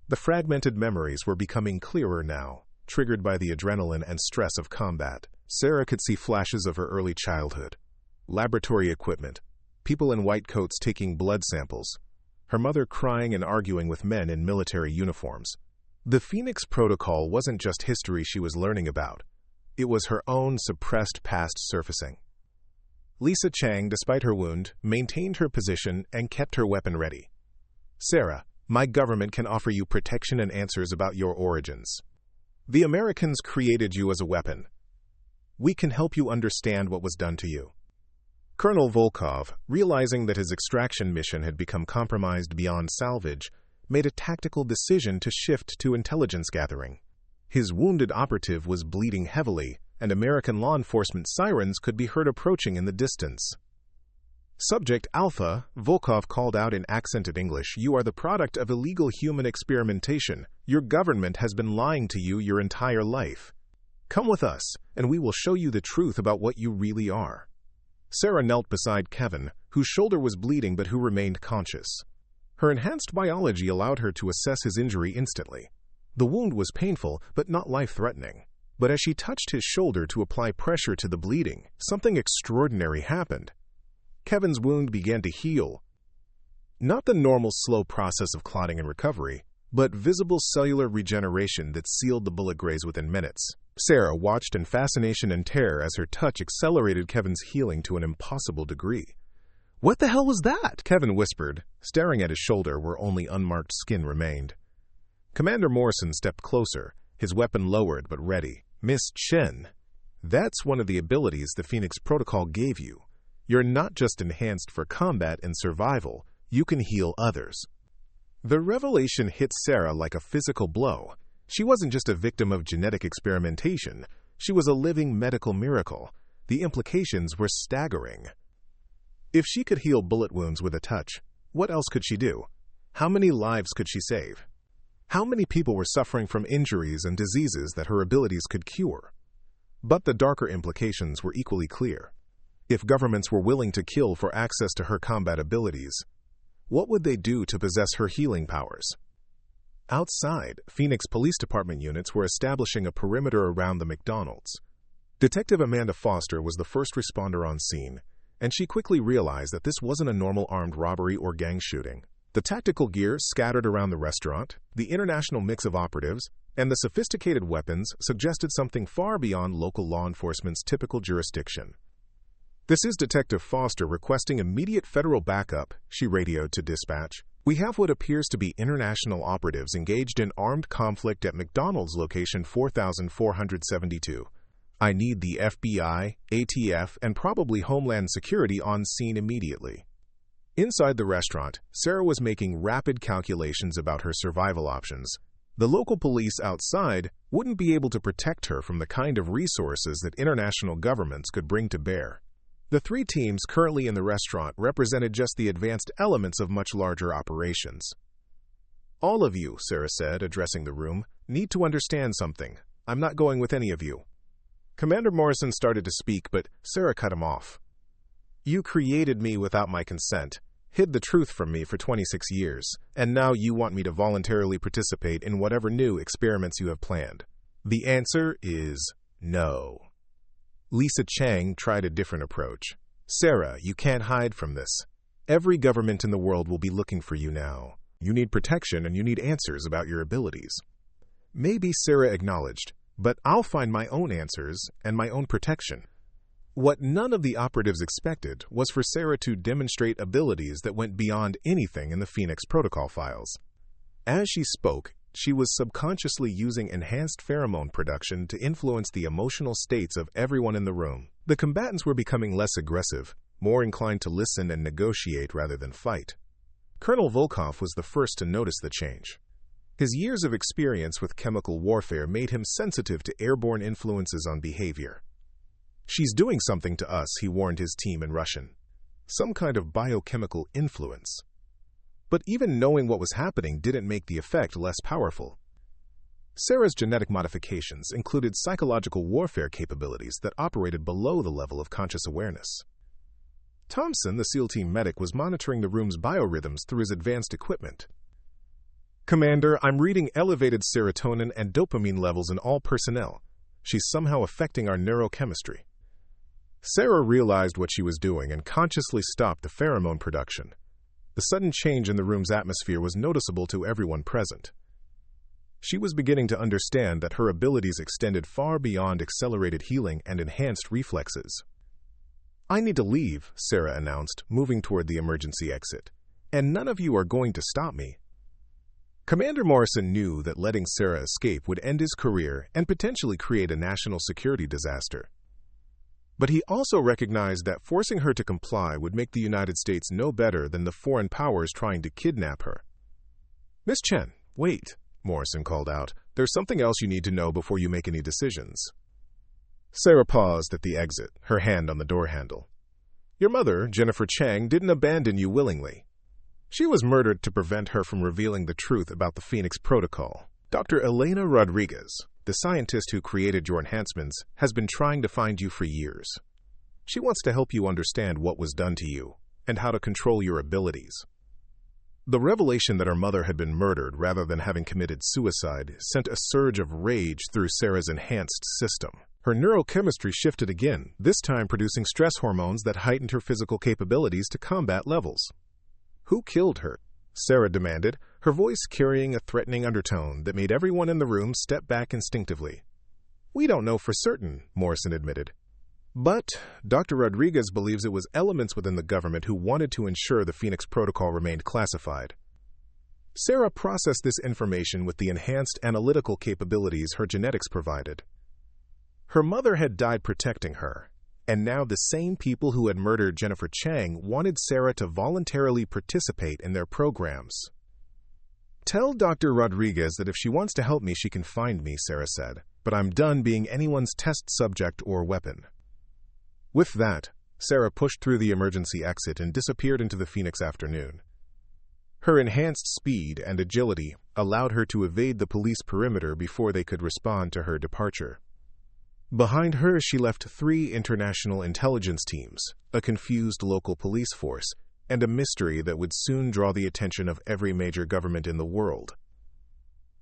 [SPEAKER 1] The fragmented memories were becoming clearer now, triggered by the adrenaline and stress of combat. Sarah could see flashes of her early childhood. Laboratory equipment, people in white coats taking blood samples, her mother crying and arguing with men in military uniforms. The Phoenix Protocol wasn't just history she was learning about. It was her own suppressed past surfacing. Lisa Chang, despite her wound, maintained her position and kept her weapon ready. "Sarah, my government can offer you protection and answers about your origins. The Americans created you as a weapon. We can help you understand what was done to you." Colonel Volkov, realizing that his extraction mission had become compromised beyond salvage, made a tactical decision to shift to intelligence gathering. His wounded operative was bleeding heavily, and American law enforcement sirens could be heard approaching in the distance. "Subject Alpha," Volkov called out in accented English, "you are the product of illegal human experimentation. Your government has been lying to you your entire life. Come with us, and we will show you the truth about what you really are." Sarah knelt beside Kevin, whose shoulder was bleeding but who remained conscious. Her enhanced biology allowed her to assess his injury instantly. The wound was painful, but not life-threatening. But as she touched his shoulder to apply pressure to the bleeding, something extraordinary happened. Kevin's wound began to heal. Not the normal slow process of clotting and recovery, but visible cellular regeneration that sealed the bullet graze within minutes. Sarah watched in fascination and terror as her touch accelerated Kevin's healing to an impossible degree. "What the hell was that?" Kevin whispered, staring at his shoulder where only unmarked skin remained. Commander Morrison stepped closer, his weapon lowered but ready. "Miss Chen, that's one of the abilities the Phoenix Protocol gave you. You're not just enhanced for combat and survival, you can heal others." The revelation hit Sarah like a physical blow. She wasn't just a victim of genetic experimentation, she was a living medical miracle. The implications were staggering. If she could heal bullet wounds with a touch, what else could she do? How many lives could she save? How many people were suffering from injuries and diseases that her abilities could cure? But the darker implications were equally clear. If governments were willing to kill for access to her combat abilities, what would they do to possess her healing powers? Outside, Phoenix Police Department units were establishing a perimeter around the McDonald's. Detective Amanda Foster was the first responder on scene, and she quickly realized that this wasn't a normal armed robbery or gang shooting. The tactical gear scattered around the restaurant, the international mix of operatives, and the sophisticated weapons suggested something far beyond local law enforcement's typical jurisdiction. "This is Detective Foster requesting immediate federal backup," she radioed to dispatch. "We have what appears to be international operatives engaged in armed conflict at McDonald's location 4472. I need the FBI, ATF, and probably Homeland Security on scene immediately." Inside the restaurant, Sarah was making rapid calculations about her survival options. The local police outside wouldn't be able to protect her from the kind of resources that international governments could bring to bear. The three teams currently in the restaurant represented just the advanced elements of much larger operations. "All of you," Sarah said, addressing the room, "need to understand something. I'm not going with any of you." Commander Morrison started to speak, but Sarah cut him off. "You created me without my consent, hid the truth from me for 26 years, and now you want me to voluntarily participate in whatever new experiments you have planned. The answer is no." Lisa Chang tried a different approach. "Sarah, you can't hide from this. Every government in the world will be looking for you now. You need protection and you need answers about your abilities." Maybe Sarah acknowledged, but I'll find my own answers and my own protection. What none of the operatives expected was for Sarah to demonstrate abilities that went beyond anything in the Phoenix Protocol files. As she spoke, she was subconsciously using enhanced pheromone production to influence the emotional states of everyone in the room. The combatants were becoming less aggressive, more inclined to listen and negotiate rather than fight. Colonel Volkov was the first to notice the change. His years of experience with chemical warfare made him sensitive to airborne influences on behavior. "She's doing something to us," he warned his team in Russian. "Some kind of biochemical influence." But even knowing what was happening didn't make the effect less powerful. Sarah's genetic modifications included psychological warfare capabilities that operated below the level of conscious awareness. Thompson, the SEAL team medic, was monitoring the room's biorhythms through his advanced equipment. "Commander, I'm reading elevated serotonin and dopamine levels in all personnel. She's somehow affecting our neurochemistry." Sarah realized what she was doing and consciously stopped the pheromone production. The sudden change in the room's atmosphere was noticeable to everyone present. She was beginning to understand that her abilities extended far beyond accelerated healing and enhanced reflexes. "I need to leave," Sarah announced, moving toward the emergency exit. "And none of you are going to stop me." Commander Morrison knew that letting Sarah escape would end his career and potentially create a national security disaster. But he also recognized that forcing her to comply would make the United States no better than the foreign powers trying to kidnap her. "Miss Chen, wait," Morrison called out. "There's something else you need to know before you make any decisions." Sarah paused at the exit, her hand on the door handle. "Your mother, Jennifer Chang, didn't abandon you willingly. She was murdered to prevent her from revealing the truth about the Phoenix Protocol. Dr. Elena Rodriguez, the scientist who created your enhancements, has been trying to find you for years. She wants to help you understand what was done to you and how to control your abilities." The revelation that her mother had been murdered rather than having committed suicide sent a surge of rage through Sarah's enhanced system. Her neurochemistry shifted again, this time producing stress hormones that heightened her physical capabilities to combat levels. "Who killed her?" Sarah demanded, her voice carrying a threatening undertone that made everyone in the room step back instinctively. "We don't know for certain," Morrison admitted. But Dr. Rodriguez believes it was elements within the government who wanted to ensure the Phoenix Protocol remained classified. Sarah processed this information with the enhanced analytical capabilities her genetics provided. Her mother had died protecting her, and now the same people who had murdered Jennifer Chang wanted Sarah to voluntarily participate in their programs. "Tell Dr. Rodriguez that if she wants to help me, she can find me," Sarah said, "but I'm done being anyone's test subject or weapon." With that, Sarah pushed through the emergency exit and disappeared into the Phoenix afternoon. Her enhanced speed and agility allowed her to evade the police perimeter before they could respond to her departure. Behind her, she left 3 international intelligence teams, a confused local police force, and a mystery that would soon draw the attention of every major government in the world.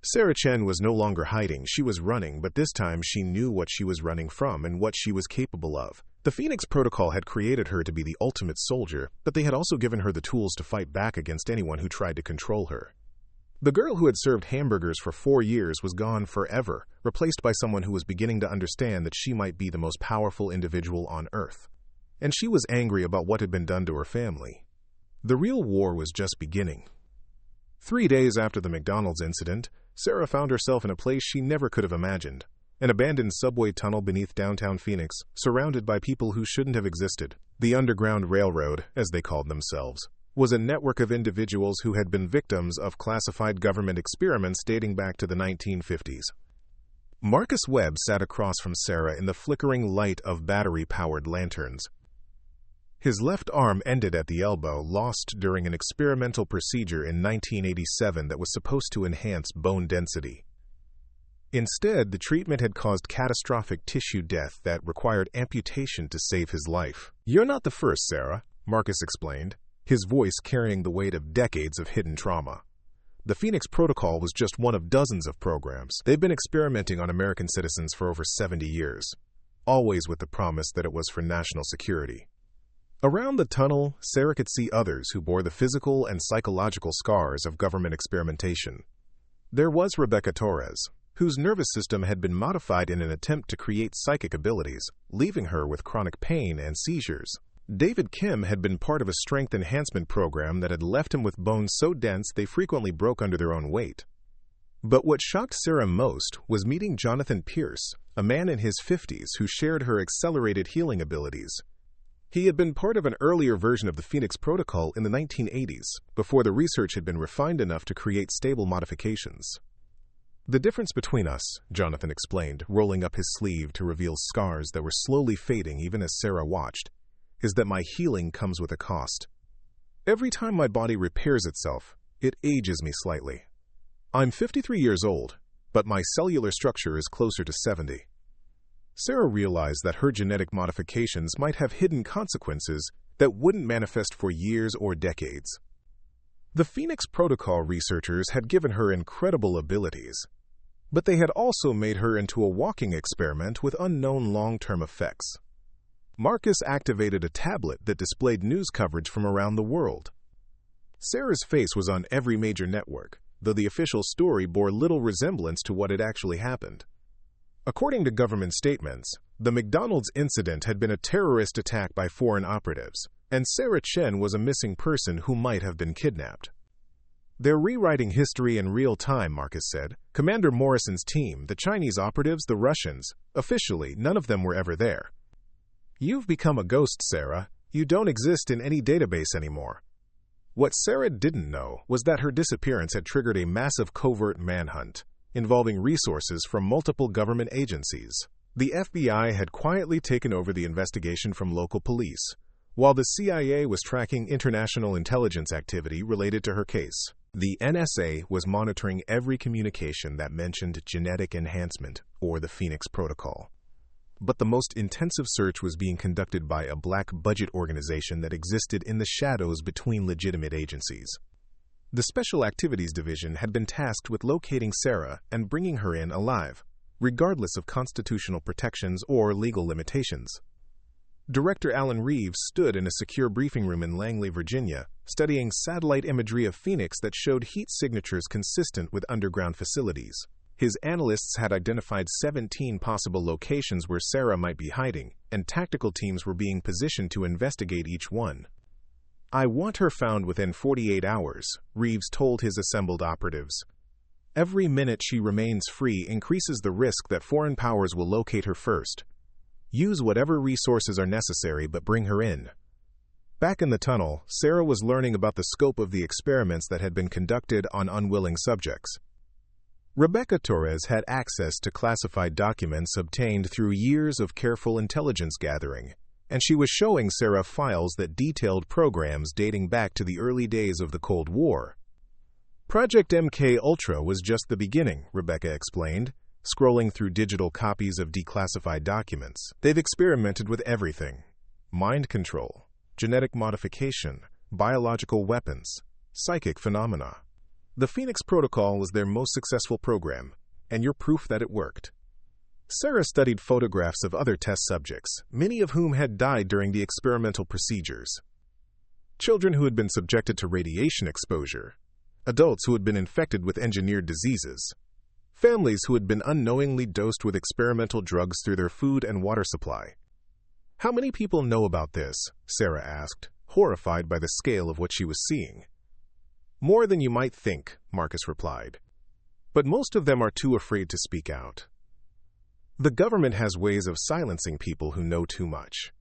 [SPEAKER 1] Sarah Chen was no longer hiding, she was running, but this time she knew what she was running from and what she was capable of. The Phoenix Protocol had created her to be the ultimate soldier, but they had also given her the tools to fight back against anyone who tried to control her. The girl who had served hamburgers for 4 years was gone forever, replaced by someone who was beginning to understand that she might be the most powerful individual on Earth. And she was angry about what had been done to her family. The real war was just beginning. 3 days after the McDonald's incident, Sarah found herself in a place she never could have imagined. An abandoned subway tunnel beneath downtown Phoenix, surrounded by people who shouldn't have existed. The Underground Railroad, as they called themselves, was a network of individuals who had been victims of classified government experiments dating back to the 1950s. Marcus Webb sat across from Sarah in the flickering light of battery-powered lanterns. His left arm ended at the elbow, lost during an experimental procedure in 1987 that was supposed to enhance bone density. Instead, the treatment had caused catastrophic tissue death that required amputation to save his life. "You're not the first, Sarah," Marcus explained, his voice carrying the weight of decades of hidden trauma. The Phoenix Protocol was just one of dozens of programs. They've been experimenting on American citizens for over 70 years, always with the promise that it was for national security. Around the tunnel, Sarah could see others who bore the physical and psychological scars of government experimentation. There was Rebecca Torres, whose nervous system had been modified in an attempt to create psychic abilities, leaving her with chronic pain and seizures. David Kim had been part of a strength enhancement program that had left him with bones so dense they frequently broke under their own weight. But what shocked Sarah most was meeting Jonathan Pierce, a man in his 50s who shared her accelerated healing abilities. He had been part of an earlier version of the Phoenix Protocol in the 1980s, before the research had been refined enough to create stable modifications. "The difference between us," Jonathan explained, rolling up his sleeve to reveal scars that were slowly fading even as Sarah watched, "is that my healing comes with a cost. Every time my body repairs itself, it ages me slightly. I'm 53 years old, but my cellular structure is closer to 70. Sarah realized that her genetic modifications might have hidden consequences that wouldn't manifest for years or decades. The Phoenix Protocol researchers had given her incredible abilities, but they had also made her into a walking experiment with unknown long-term effects. Marcus activated a tablet that displayed news coverage from around the world. Sarah's face was on every major network, though the official story bore little resemblance to what had actually happened. According to government statements, the McDonald's incident had been a terrorist attack by foreign operatives, and Sarah Chen was a missing person who might have been kidnapped. "They're rewriting history in real time," Marcus said. "Commander Morrison's team, the Chinese operatives, the Russians, officially, none of them were ever there. You've become a ghost, Sarah. You don't exist in any database anymore." What Sarah didn't know was that her disappearance had triggered a massive covert manhunt, involving resources from multiple government agencies. The FBI had quietly taken over the investigation from local police, while the CIA was tracking international intelligence activity related to her case. The NSA was monitoring every communication that mentioned genetic enhancement or the Phoenix Protocol. But the most intensive search was being conducted by a black budget organization that existed in the shadows between legitimate agencies. The Special Activities Division had been tasked with locating Sarah and bringing her in alive, regardless of constitutional protections or legal limitations. Director Alan Reeves stood in a secure briefing room in Langley, Virginia, studying satellite imagery of Phoenix that showed heat signatures consistent with underground facilities. His analysts had identified 17 possible locations where Sarah might be hiding, and tactical teams were being positioned to investigate each one. "I want her found within 48 hours, Reeves told his assembled operatives. "Every minute she remains free increases the risk that foreign powers will locate her first. Use whatever resources are necessary, but bring her in." Back in the tunnel, Sarah was learning about the scope of the experiments that had been conducted on unwilling subjects. Rebecca Torres had access to classified documents obtained through years of careful intelligence gathering, and she was showing Sarah files that detailed programs dating back to the early days of the Cold War. Project MK Ultra was just the beginning, Rebecca explained, scrolling through digital copies of declassified documents. "They've experimented with everything: mind control, genetic modification, biological weapons, psychic phenomena. The Phoenix Protocol was their most successful program, and you're proof that it worked." Sarah studied photographs of other test subjects, many of whom had died during the experimental procedures. Children who had been subjected to radiation exposure, adults who had been infected with engineered diseases, families who had been unknowingly dosed with experimental drugs through their food and water supply. "How many people know about this?" Sarah asked, horrified by the scale of what she was seeing. "More than you might think," Marcus replied. "But most of them are too afraid to speak out. The government has ways of silencing people who know too much.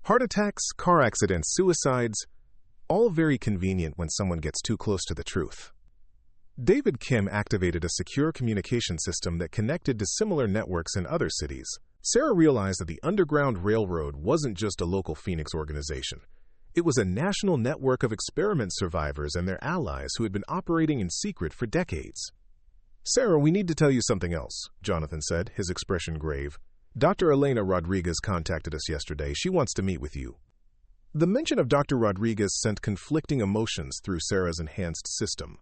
[SPEAKER 1] Heart attacks, car accidents, suicides, all very convenient when someone gets too close to the truth." David Kim activated a secure communication system that connected to similar networks in other cities. Sarah realized that the Underground Railroad wasn't just a local Phoenix organization. It was a national network of experiment survivors and their allies who had been operating in secret for decades. "Sarah, we need to tell you something else," Jonathan said, his expression grave. "Dr. Elena Rodriguez contacted us yesterday. She wants to meet with you." The mention of Dr. Rodriguez sent conflicting emotions through Sarah's enhanced system.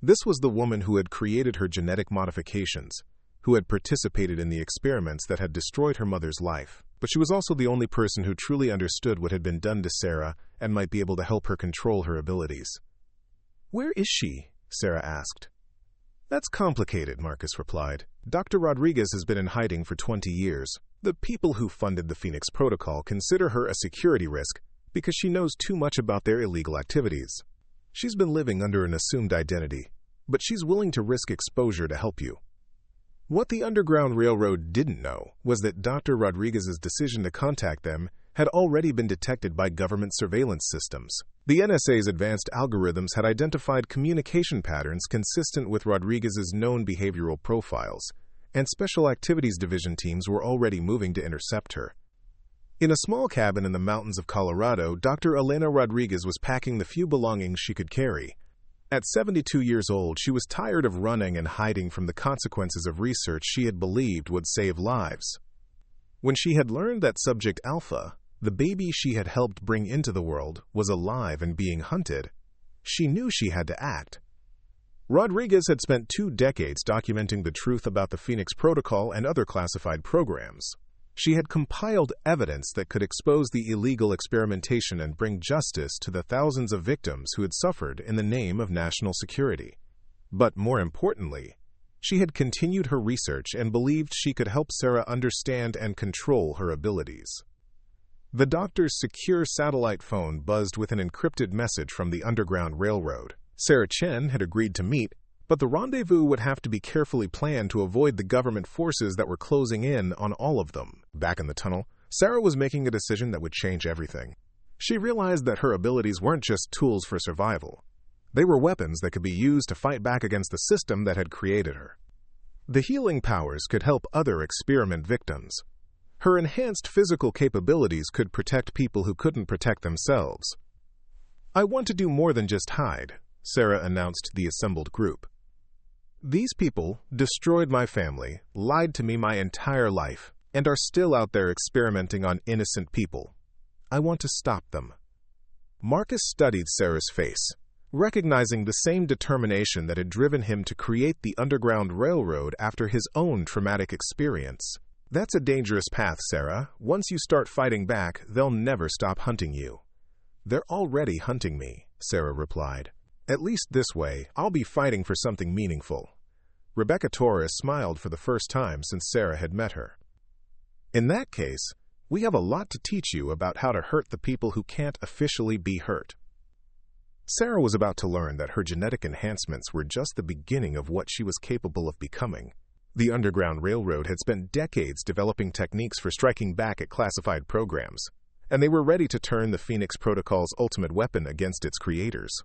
[SPEAKER 1] This was the woman who had created her genetic modifications, who had participated in the experiments that had destroyed her mother's life. But she was also the only person who truly understood what had been done to Sarah and might be able to help her control her abilities. "Where is she?" Sarah asked. "That's complicated," Marcus replied. "Dr. Rodriguez has been in hiding for 20 years. The people who funded the Phoenix Protocol consider her a security risk because she knows too much about their illegal activities. She's been living under an assumed identity, but she's willing to risk exposure to help you." What the Underground Railroad didn't know was that Dr. Rodriguez's decision to contact them had already been detected by government surveillance systems. The NSA's advanced algorithms had identified communication patterns consistent with Rodriguez's known behavioral profiles, and Special Activities Division teams were already moving to intercept her. In a small cabin in the mountains of Colorado, Dr. Elena Rodriguez was packing the few belongings she could carry. At 72 years old, she was tired of running and hiding from the consequences of research she had believed would save lives. When she had learned that Subject Alpha, the baby she had helped bring into the world, was alive and being hunted, she knew she had to act. Rodriguez had spent 2 decades documenting the truth about the Phoenix Protocol and other classified programs. She had compiled evidence that could expose the illegal experimentation and bring justice to the thousands of victims who had suffered in the name of national security. But more importantly, she had continued her research and believed she could help Sarah understand and control her abilities. The doctor's secure satellite phone buzzed with an encrypted message from the Underground Railroad. Sarah Chen had agreed to meet, but the rendezvous would have to be carefully planned to avoid the government forces that were closing in on all of them. Back in the tunnel, Sarah was making a decision that would change everything. She realized that her abilities weren't just tools for survival. They were weapons that could be used to fight back against the system that had created her. The healing powers could help other experiment victims. Her enhanced physical capabilities could protect people who couldn't protect themselves. "I want to do more than just hide," Sarah announced to the assembled group. "These people destroyed my family, lied to me my entire life, and are still out there experimenting on innocent people. I want to stop them." Marcus studied Sarah's face, recognizing the same determination that had driven him to create the Underground Railroad after his own traumatic experience. "That's a dangerous path, Sarah. Once you start fighting back, they'll never stop hunting you." "They're already hunting me," Sarah replied. "At least this way, I'll be fighting for something meaningful." Rebecca Torres smiled for the first time since Sarah had met her. "In that case, we have a lot to teach you about how to hurt the people who can't officially be hurt." Sarah was about to learn that her genetic enhancements were just the beginning of what she was capable of becoming. The Underground Railroad had spent decades developing techniques for striking back at classified programs, and they were ready to turn the Phoenix Protocol's ultimate weapon against its creators.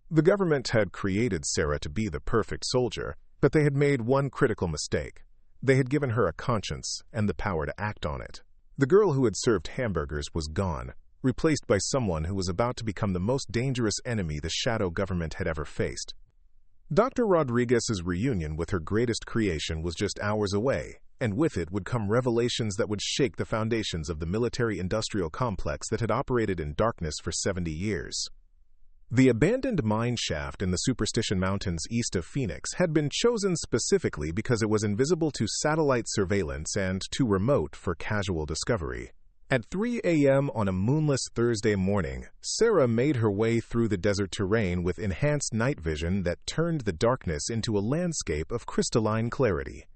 [SPEAKER 1] The government had created Sarah to be the perfect soldier, but they had made one critical mistake. They had given her a conscience and the power to act on it. The girl who had served hamburgers was gone, replaced by someone who was about to become the most dangerous enemy the shadow government had ever faced. Dr. Rodriguez's reunion with her greatest creation was just hours away, and with it would come revelations that would shake the foundations of the military-industrial complex that had operated in darkness for 70 years. The abandoned mine shaft in the Superstition Mountains east of Phoenix had been chosen specifically because it was invisible to satellite surveillance and too remote for casual discovery. At 3 a.m. on a moonless Thursday morning, Sarah made her way through the desert terrain with enhanced night vision that turned the darkness into a landscape of crystalline clarity.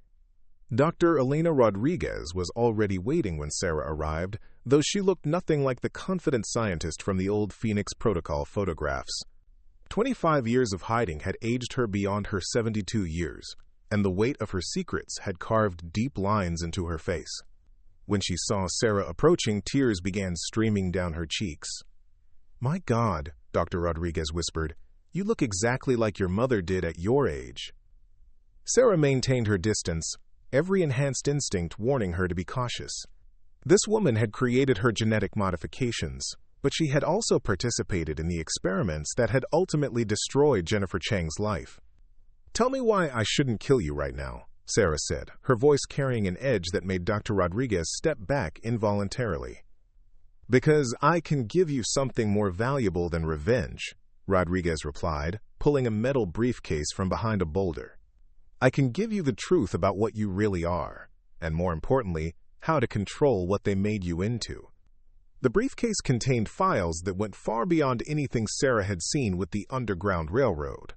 [SPEAKER 1] Dr. Elena Rodriguez was already waiting when Sarah arrived, though she looked nothing like the confident scientist from the old Phoenix Protocol photographs. 25 years of hiding had aged her beyond her 72 years, and the weight of her secrets had carved deep lines into her face. When she saw Sarah approaching, tears began streaming down her cheeks. "My God," Dr. Rodriguez whispered, "you look exactly like your mother did at your age." Sarah maintained her distance, every enhanced instinct warning her to be cautious. This woman had created her genetic modifications, but she had also participated in the experiments that had ultimately destroyed Jennifer Chang's life. "Tell me why I shouldn't kill you right now," Sarah said, her voice carrying an edge that made Dr. Rodriguez step back involuntarily. "Because I can give you something more valuable than revenge," Rodriguez replied, pulling a metal briefcase from behind a boulder. "I can give you the truth about what you really are, and more importantly, how to control what they made you into." The briefcase contained files that went far beyond anything Sarah had seen with the Underground Railroad.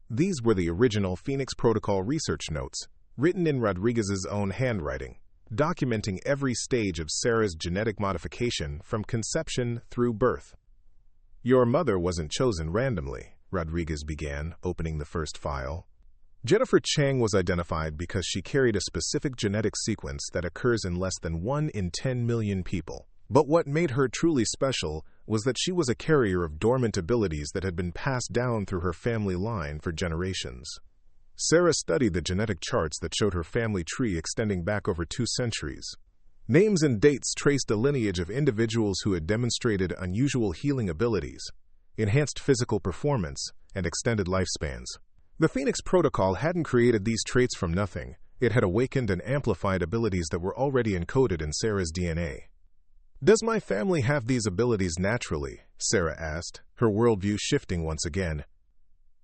[SPEAKER 1] These were the original Phoenix Protocol research notes, written in Rodriguez's own handwriting, documenting every stage of Sarah's genetic modification from conception through birth. "Your mother wasn't chosen randomly," Rodriguez began, opening the first file. "Jennifer Chang was identified because she carried a specific genetic sequence that occurs in less than 1 in 10 million people. But what made her truly special was that she was a carrier of dormant abilities that had been passed down through her family line for generations." Sarah studied the genetic charts that showed her family tree extending back over 2 centuries. Names and dates traced a lineage of individuals who had demonstrated unusual healing abilities, enhanced physical performance, and extended lifespans. The Phoenix Protocol hadn't created these traits from nothing. It had awakened and amplified abilities that were already encoded in Sarah's DNA. "Does my family have these abilities naturally?" Sarah asked, her worldview shifting once again.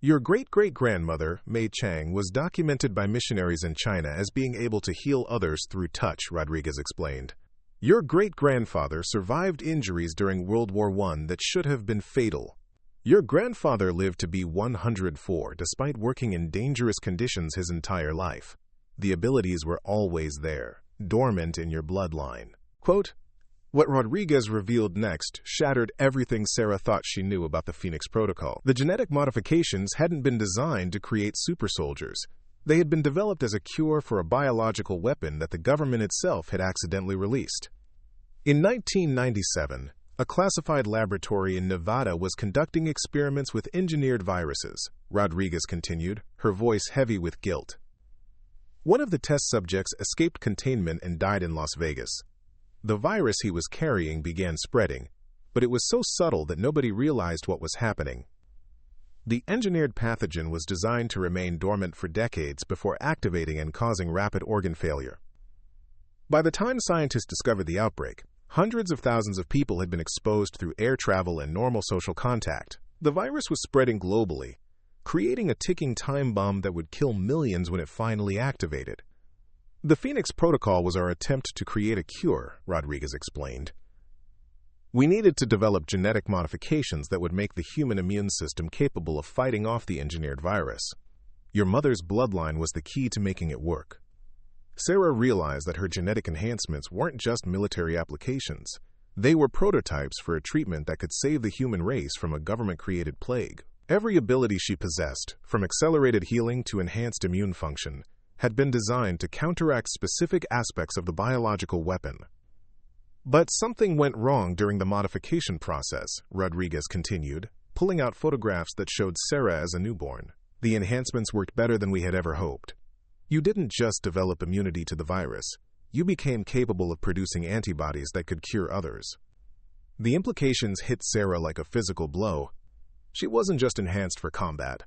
[SPEAKER 1] "Your great-great-grandmother, Mei Chang, was documented by missionaries in China as being able to heal others through touch," Rodriguez explained. "Your great-grandfather survived injuries during World War I that should have been fatal. Your grandfather lived to be 104 despite working in dangerous conditions his entire life. The abilities were always there, dormant in your bloodline." Quote, what Rodriguez revealed next shattered everything Sarah thought she knew about the Phoenix Protocol. The genetic modifications hadn't been designed to create super soldiers. They had been developed as a cure for a biological weapon that the government itself had accidentally released. In 1997, a classified laboratory in Nevada was conducting experiments with engineered viruses, Rodriguez continued, her voice heavy with guilt. One of the test subjects escaped containment and died in Las Vegas. The virus he was carrying began spreading, but it was so subtle that nobody realized what was happening. The engineered pathogen was designed to remain dormant for decades before activating and causing rapid organ failure. By the time scientists discovered the outbreak, hundreds of thousands of people had been exposed through air travel and normal social contact. The virus was spreading globally, creating a ticking time bomb that would kill millions when it finally activated. "The Phoenix Protocol was our attempt to create a cure," Rodriguez explained. "We needed to develop genetic modifications that would make the human immune system capable of fighting off the engineered virus. Your mother's bloodline was the key to making it work. Sarah realized that her genetic enhancements weren't just military applications. They were prototypes for a treatment that could save the human race from a government-created plague. Every ability she possessed, from accelerated healing to enhanced immune function, had been designed to counteract specific aspects of the biological weapon. But something went wrong during the modification process, Rodriguez continued, pulling out photographs that showed Sarah as a newborn. The enhancements worked better than we had ever hoped. You didn't just develop immunity to the virus. You became capable of producing antibodies that could cure others. The implications hit Sarah like a physical blow. She wasn't just enhanced for combat.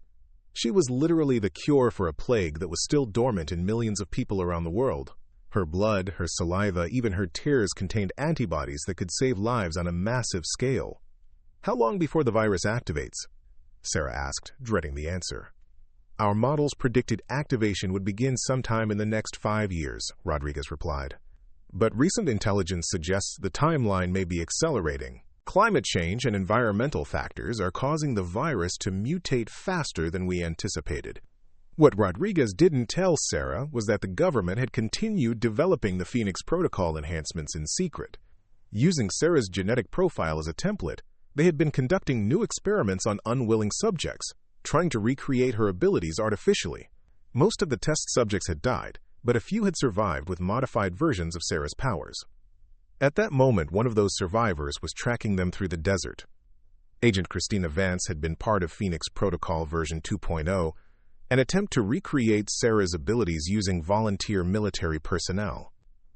[SPEAKER 1] She was literally the cure for a plague that was still dormant in millions of people around the world. Her blood, her saliva, even her tears contained antibodies that could save lives on a massive scale. How long before the virus activates? Sarah asked, dreading the answer. Our models predicted activation would begin sometime in the next 5 years, Rodriguez replied. But recent intelligence suggests the timeline may be accelerating. Climate change and environmental factors are causing the virus to mutate faster than we anticipated. What Rodriguez didn't tell Sarah was that the government had continued developing the Phoenix Protocol enhancements in secret. Using Sarah's genetic profile as a template, they had been conducting new experiments on unwilling subjects, trying to recreate her abilities artificially. Most of the test subjects had died, but a few had survived with modified versions of Sarah's powers. At that moment, one of those survivors was tracking them through the desert. Agent Christina Vance had been part of Phoenix Protocol version 2.0, an attempt to recreate Sarah's abilities using volunteer military personnel.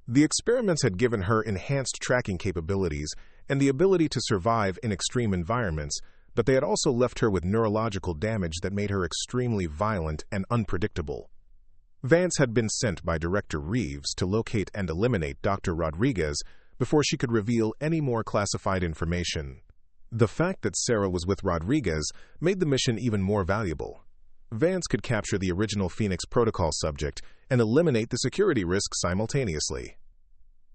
[SPEAKER 1] The experiments had given her enhanced tracking capabilities and the ability to survive in extreme environments, but they had also left her with neurological damage that made her extremely violent and unpredictable. Vance had been sent by Director Reeves to locate and eliminate Dr. Rodriguez before she could reveal any more classified information. The fact that Sarah was with Rodriguez made the mission even more valuable. Vance could capture the original Phoenix Protocol subject and eliminate the security risk simultaneously.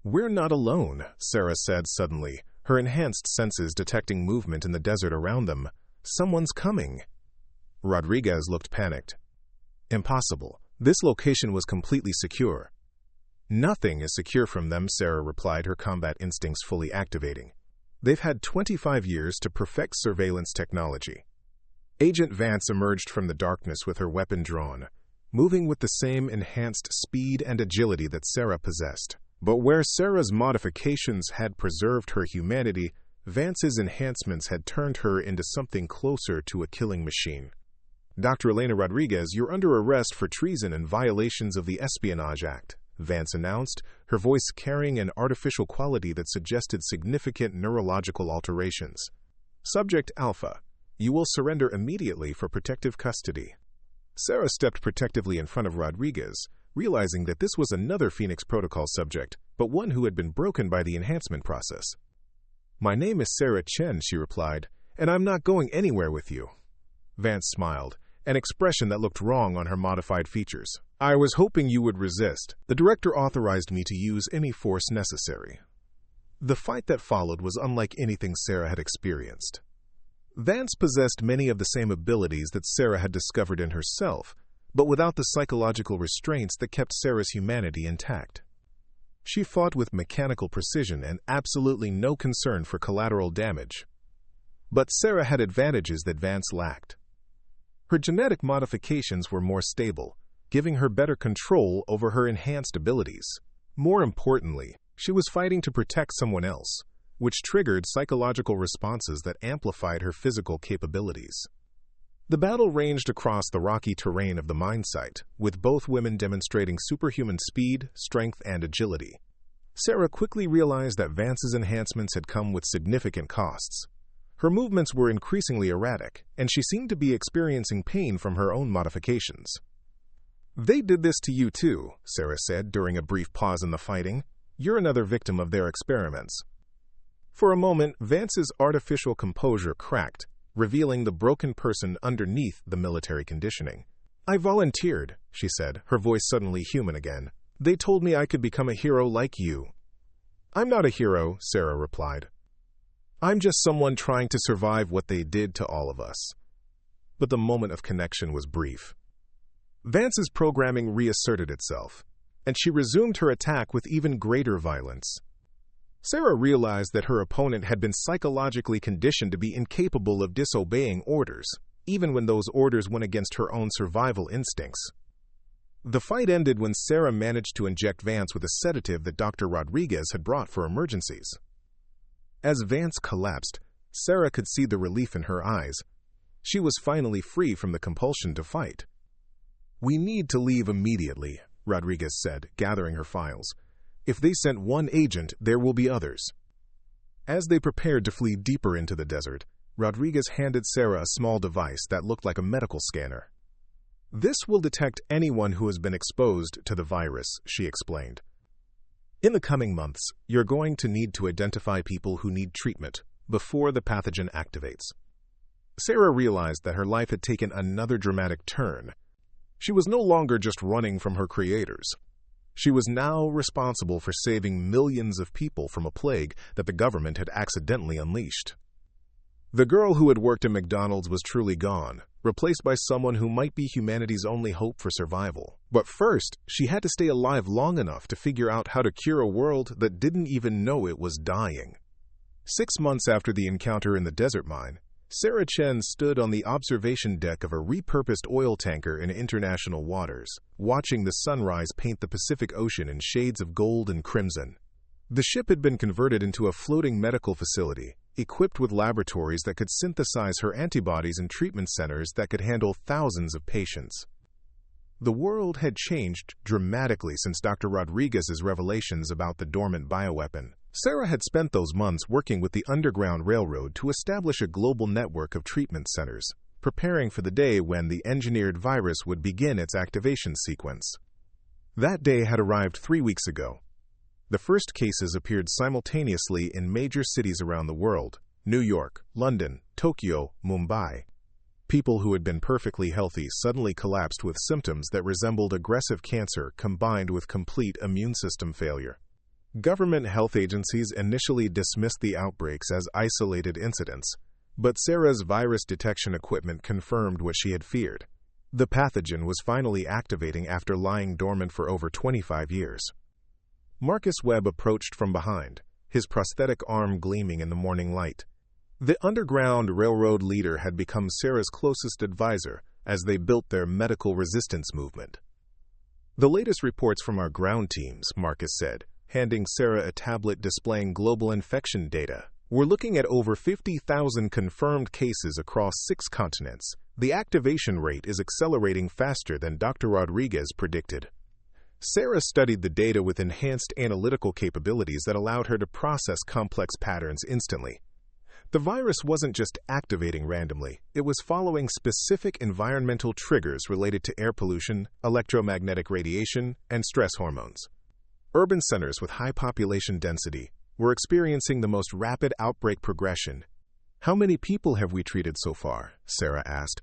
[SPEAKER 1] "We're not alone," Sarah said suddenly, her enhanced senses detecting movement in the desert around them. "Someone's coming." Rodriguez looked panicked. "Impossible. This location was completely secure." "Nothing is secure from them," Sarah replied, her combat instincts fully activating. "They've had 25 years to perfect surveillance technology." Agent Vance emerged from the darkness with her weapon drawn, moving with the same enhanced speed and agility that Sarah possessed. But where Sarah's modifications had preserved her humanity, Vance's enhancements had turned her into something closer to a killing machine. "Dr. Elena Rodriguez, you're under arrest for treason and violations of the Espionage Act," Vance announced, her voice carrying an artificial quality that suggested significant neurological alterations. "Subject Alpha, you will surrender immediately for protective custody." Sarah stepped protectively in front of Rodriguez, realizing that this was another Phoenix Protocol subject, but one who had been broken by the enhancement process. "My name is Sarah Chen," she replied, "and I'm not going anywhere with you." Vance smiled, an expression that looked wrong on her modified features. "I was hoping you would resist. The director authorized me to use any force necessary." The fight that followed was unlike anything Sarah had experienced. Vance possessed many of the same abilities that Sarah had discovered in herself, but without the psychological restraints that kept Sarah's humanity intact. She fought with mechanical precision and absolutely no concern for collateral damage. But Sarah had advantages that Vance lacked. Her genetic modifications were more stable, giving her better control over her enhanced abilities. More importantly, she was fighting to protect someone else, which triggered psychological responses that amplified her physical capabilities. The battle ranged across the rocky terrain of the mine site, with both women demonstrating superhuman speed, strength, and agility. Sarah quickly realized that Vance's enhancements had come with significant costs. Her movements were increasingly erratic, and she seemed to be experiencing pain from her own modifications. "They did this to you too," Sarah said during a brief pause in the fighting. "You're another victim of their experiments." For a moment, Vance's artificial composure cracked, revealing the broken person underneath the military conditioning. "I volunteered," she said, her voice suddenly human again. "They told me I could become a hero like you." "I'm not a hero," Sarah replied. "I'm just someone trying to survive what they did to all of us." But the moment of connection was brief. Vance's programming reasserted itself, and she resumed her attack with even greater violence. Sarah realized that her opponent had been psychologically conditioned to be incapable of disobeying orders, even when those orders went against her own survival instincts. The fight ended when Sarah managed to inject Vance with a sedative that Dr. Rodriguez had brought for emergencies. As Vance collapsed, Sarah could see the relief in her eyes. She was finally free from the compulsion to fight. "We need to leave immediately," Rodriguez said, gathering her files. "If they sent one agent, there will be others." As they prepared to flee deeper into the desert, Rodriguez handed Sarah a small device that looked like a medical scanner. "This will detect anyone who has been exposed to the virus," she explained. "In the coming months, you're going to need to identify people who need treatment before the pathogen activates." Sarah realized that her life had taken another dramatic turn. She was no longer just running from her creators. She was now responsible for saving millions of people from a plague that the government had accidentally unleashed. The girl who had worked at McDonald's was truly gone, replaced by someone who might be humanity's only hope for survival. But first, she had to stay alive long enough to figure out how to cure a world that didn't even know it was dying. 6 months after the encounter in the desert mine, Sarah Chen stood on the observation deck of a repurposed oil tanker in international waters, watching the sunrise paint the Pacific Ocean in shades of gold and crimson. The ship had been converted into a floating medical facility, equipped with laboratories that could synthesize her antibodies and treatment centers that could handle thousands of patients. The world had changed dramatically since Dr. Rodriguez's revelations about the dormant bioweapon. Sarah had spent those months working with the Underground Railroad to establish a global network of treatment centers, preparing for the day when the engineered virus would begin its activation sequence. That day had arrived 3 weeks ago. The first cases appeared simultaneously in major cities around the world: New York, London, Tokyo, Mumbai. People who had been perfectly healthy suddenly collapsed with symptoms that resembled aggressive cancer combined with complete immune system failure. Government health agencies initially dismissed the outbreaks as isolated incidents, but Sarah's virus detection equipment confirmed what she had feared. The pathogen was finally activating after lying dormant for over 25 years. Marcus Webb approached from behind, his prosthetic arm gleaming in the morning light. The Underground Railroad leader had become Sarah's closest advisor as they built their medical resistance movement. "The latest reports from our ground teams," Marcus said, handing Sarah a tablet displaying global infection data. "We're looking at over 50,000 confirmed cases across 6 continents. The activation rate is accelerating faster than Dr. Rodriguez predicted." Sarah studied the data with enhanced analytical capabilities that allowed her to process complex patterns instantly. The virus wasn't just activating randomly, it was following specific environmental triggers related to air pollution, electromagnetic radiation, and stress hormones. Urban centers with high population density were experiencing the most rapid outbreak progression. "How many people have we treated so far?" Sarah asked.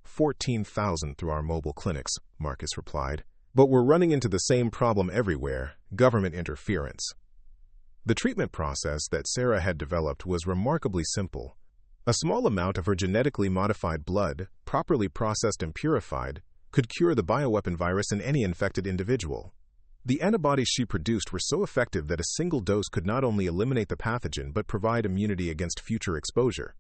[SPEAKER 1] 14,000 through our mobile clinics," Marcus replied. "But we're running into the same problem everywhere: government interference." The treatment process that Sarah had developed was remarkably simple. A small amount of her genetically modified blood, properly processed and purified, could cure the bioweapon virus in any infected individual. The antibodies she produced were so effective that a single dose could not only eliminate the pathogen but provide immunity against future exposure.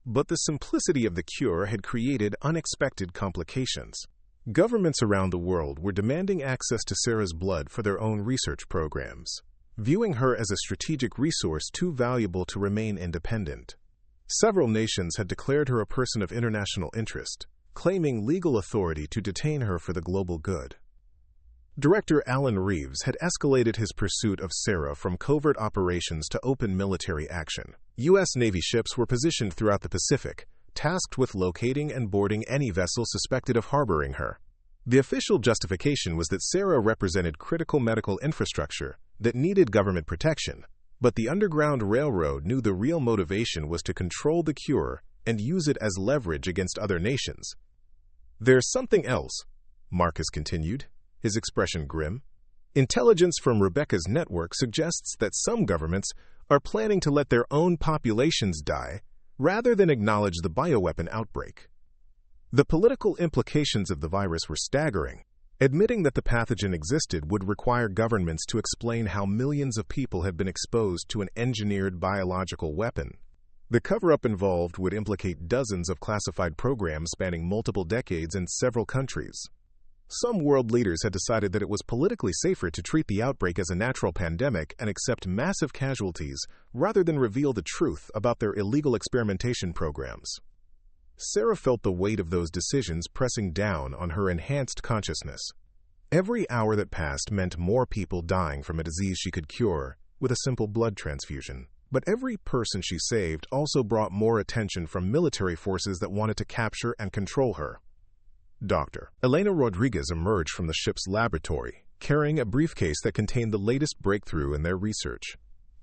[SPEAKER 1] But the simplicity of the cure had created unexpected complications. Governments around the world were demanding access to Sarah's blood for their own research programs, viewing her as a strategic resource too valuable to remain independent. Several nations had declared her a person of international interest, claiming legal authority to detain her for the global good. Director Alan Reeves had escalated his pursuit of Sarah from covert operations to open military action. U.S. Navy ships were positioned throughout the Pacific, tasked with locating and boarding any vessel suspected of harboring her. The official justification was that Sarah represented critical medical infrastructure that needed government protection, but the Underground Railroad knew the real motivation was to control the cure and use it as leverage against other nations. "There's something else," Marcus continued, his expression grim. "Intelligence from Rebecca's network suggests that some governments are planning to let their own populations die rather than acknowledge the bioweapon outbreak." The political implications of the virus were staggering. Admitting that the pathogen existed would require governments to explain how millions of people had been exposed to an engineered biological weapon. The cover-up involved would implicate dozens of classified programs spanning multiple decades in several countries. Some world leaders had decided that it was politically safer to treat the outbreak as a natural pandemic and accept massive casualties rather than reveal the truth about their illegal experimentation programs. Sarah felt the weight of those decisions pressing down on her enhanced consciousness. Every hour that passed meant more people dying from a disease she could cure with a simple blood transfusion. But every person she saved also brought more attention from military forces that wanted to capture and control her. Dr. Elena Rodriguez emerged from the ship's laboratory, carrying a briefcase that contained the latest breakthrough in their research.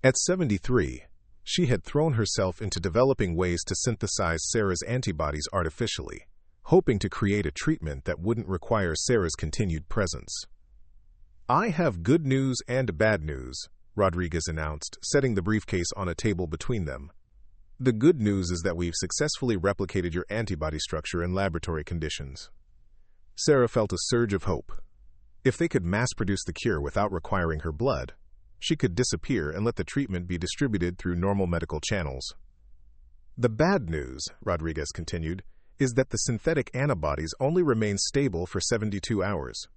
[SPEAKER 1] At 73, she had thrown herself into developing ways to synthesize Sarah's antibodies artificially, hoping to create a treatment that wouldn't require Sarah's continued presence. "I have good news and bad news," Rodriguez announced, setting the briefcase on a table between them. "The good news is that we've successfully replicated your antibody structure in laboratory conditions." Sarah felt a surge of hope. If they could mass-produce the cure without requiring her blood, she could disappear and let the treatment be distributed through normal medical channels. "The bad news," Rodriguez continued, "is that the synthetic antibodies only remain stable for 72 hours.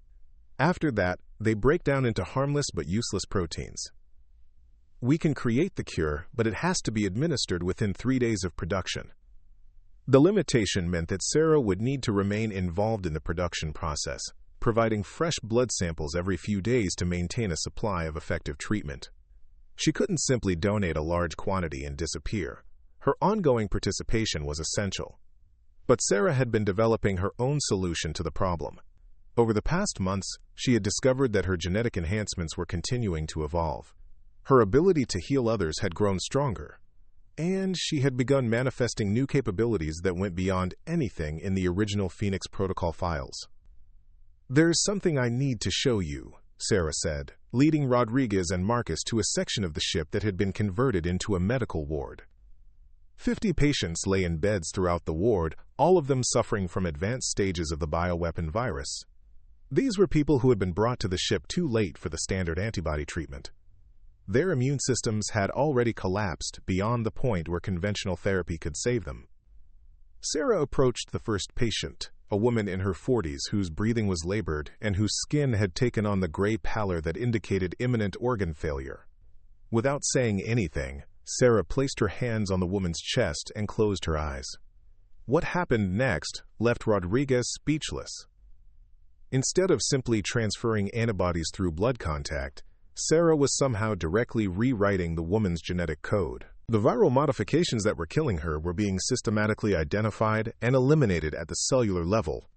[SPEAKER 1] After that, they break down into harmless but useless proteins. We can create the cure, but it has to be administered within 3 days of production." The limitation meant that Sarah would need to remain involved in the production process, providing fresh blood samples every few days to maintain a supply of effective treatment. She couldn't simply donate a large quantity and disappear. Her ongoing participation was essential. But Sarah had been developing her own solution to the problem. Over the past months, she had discovered that her genetic enhancements were continuing to evolve. Her ability to heal others had grown stronger, and she had begun manifesting new capabilities that went beyond anything in the original Phoenix Protocol files. "There's something I need to show you," Sarah said, leading Rodriguez and Marcus to a section of the ship that had been converted into a medical ward. 50 patients lay in beds throughout the ward, all of them suffering from advanced stages of the bioweapon virus. These were people who had been brought to the ship too late for the standard antibody treatment. Their immune systems had already collapsed beyond the point where conventional therapy could save them. Sarah approached the first patient, a woman in her 40s whose breathing was labored and whose skin had taken on the gray pallor that indicated imminent organ failure. Without saying anything, Sarah placed her hands on the woman's chest and closed her eyes. What happened next left Rodriguez speechless. Instead of simply transferring antibodies through blood contact, Sarah was somehow directly rewriting the woman's genetic code. The viral modifications that were killing her were being systematically identified and eliminated at the cellular level.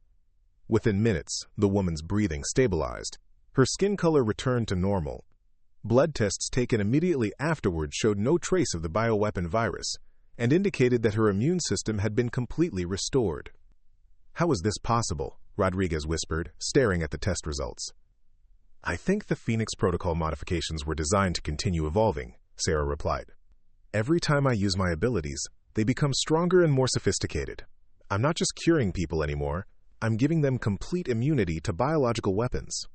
[SPEAKER 1] Within minutes, the woman's breathing stabilized. Her skin color returned to normal. Blood tests taken immediately afterward showed no trace of the bioweapon virus and indicated that her immune system had been completely restored. "How is this possible?" Rodriguez whispered, staring at the test results. "I think the Phoenix Protocol modifications were designed to continue evolving," Sarah replied. "Every time I use my abilities, they become stronger and more sophisticated. I'm not just curing people anymore, I'm giving them complete immunity to biological weapons."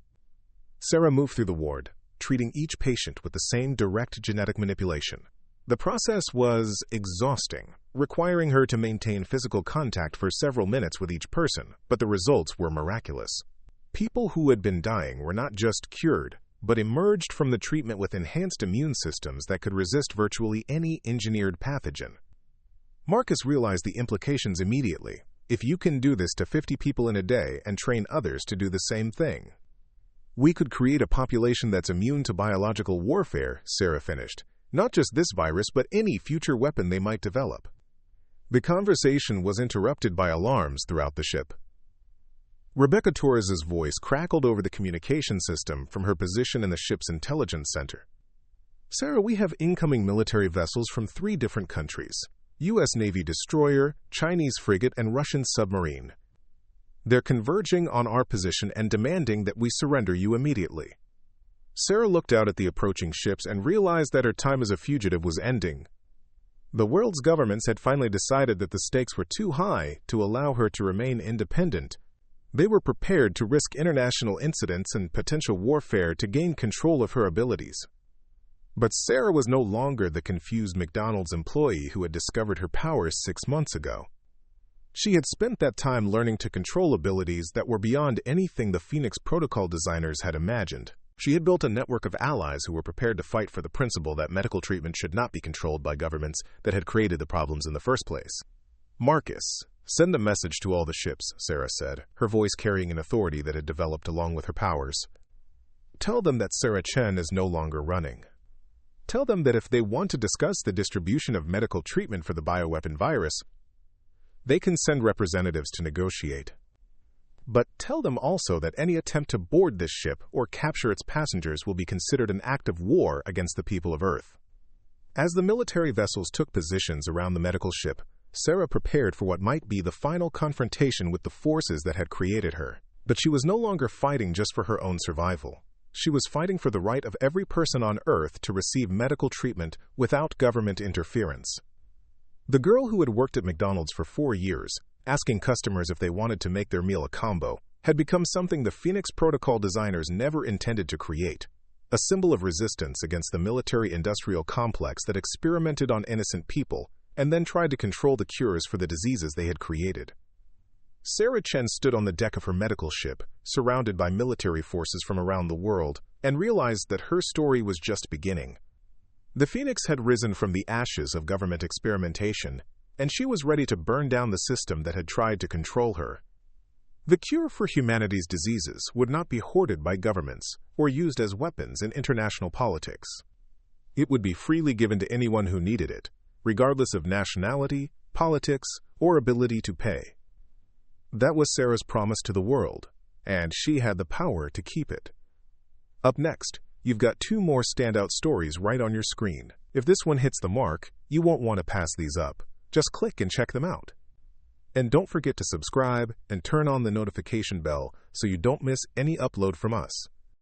[SPEAKER 1] Sarah moved through the ward, treating each patient with the same direct genetic manipulation. The process was exhausting, requiring her to maintain physical contact for several minutes with each person, but the results were miraculous. People who had been dying were not just cured, but emerged from the treatment with enhanced immune systems that could resist virtually any engineered pathogen. Marcus realized the implications immediately. If you can do this to 50 people in a day and train others to do the same thing, we could create a population that's immune to biological warfare, Sarah finished. Not just this virus, but any future weapon they might develop. The conversation was interrupted by alarms throughout the ship. Rebecca Torres's voice crackled over the communication system from her position in the ship's intelligence center. "Sarah, we have incoming military vessels from 3 different countries: U.S. Navy destroyer, Chinese frigate, and Russian submarine. They're converging on our position and demanding that we surrender you immediately." Sarah looked out at the approaching ships and realized that her time as a fugitive was ending. The world's governments had finally decided that the stakes were too high to allow her to remain independent. They were prepared to risk international incidents and potential warfare to gain control of her abilities. But Sarah was no longer the confused McDonald's employee who had discovered her powers 6 months ago. She had spent that time learning to control abilities that were beyond anything the Phoenix Protocol designers had imagined. She had built a network of allies who were prepared to fight for the principle that medical treatment should not be controlled by governments that had created the problems in the first place. "Marcus, send a message to all the ships," Sarah said, her voice carrying an authority that had developed along with her powers. "Tell them that Sarah Chen is no longer running. Tell them that if they want to discuss the distribution of medical treatment for the bioweapon virus, they can send representatives to negotiate. But tell them also that any attempt to board this ship or capture its passengers will be considered an act of war against the people of Earth." As the military vessels took positions around the medical ship, Sarah prepared for what might be the final confrontation with the forces that had created her. But she was no longer fighting just for her own survival. She was fighting for the right of every person on Earth to receive medical treatment without government interference. The girl who had worked at McDonald's for 4 years, asking customers if they wanted to make their meal a combo, had become something the Phoenix Protocol designers never intended to create, a symbol of resistance against the military-industrial complex that experimented on innocent people and then tried to control the cures for the diseases they had created. Sarah Chen stood on the deck of her medical ship, surrounded by military forces from around the world, and realized that her story was just beginning. The Phoenix had risen from the ashes of government experimentation, and she was ready to burn down the system that had tried to control her. The cure for humanity's diseases would not be hoarded by governments or used as weapons in international politics. It would be freely given to anyone who needed it, regardless of nationality, politics, or ability to pay. That was Sarah's promise to the world, and she had the power to keep it. Up next, you've got 2 more standout stories right on your screen. If this one hits the mark, you won't want to pass these up. Just click and check them out. And don't forget to subscribe and turn on the notification bell so you don't miss any upload from us.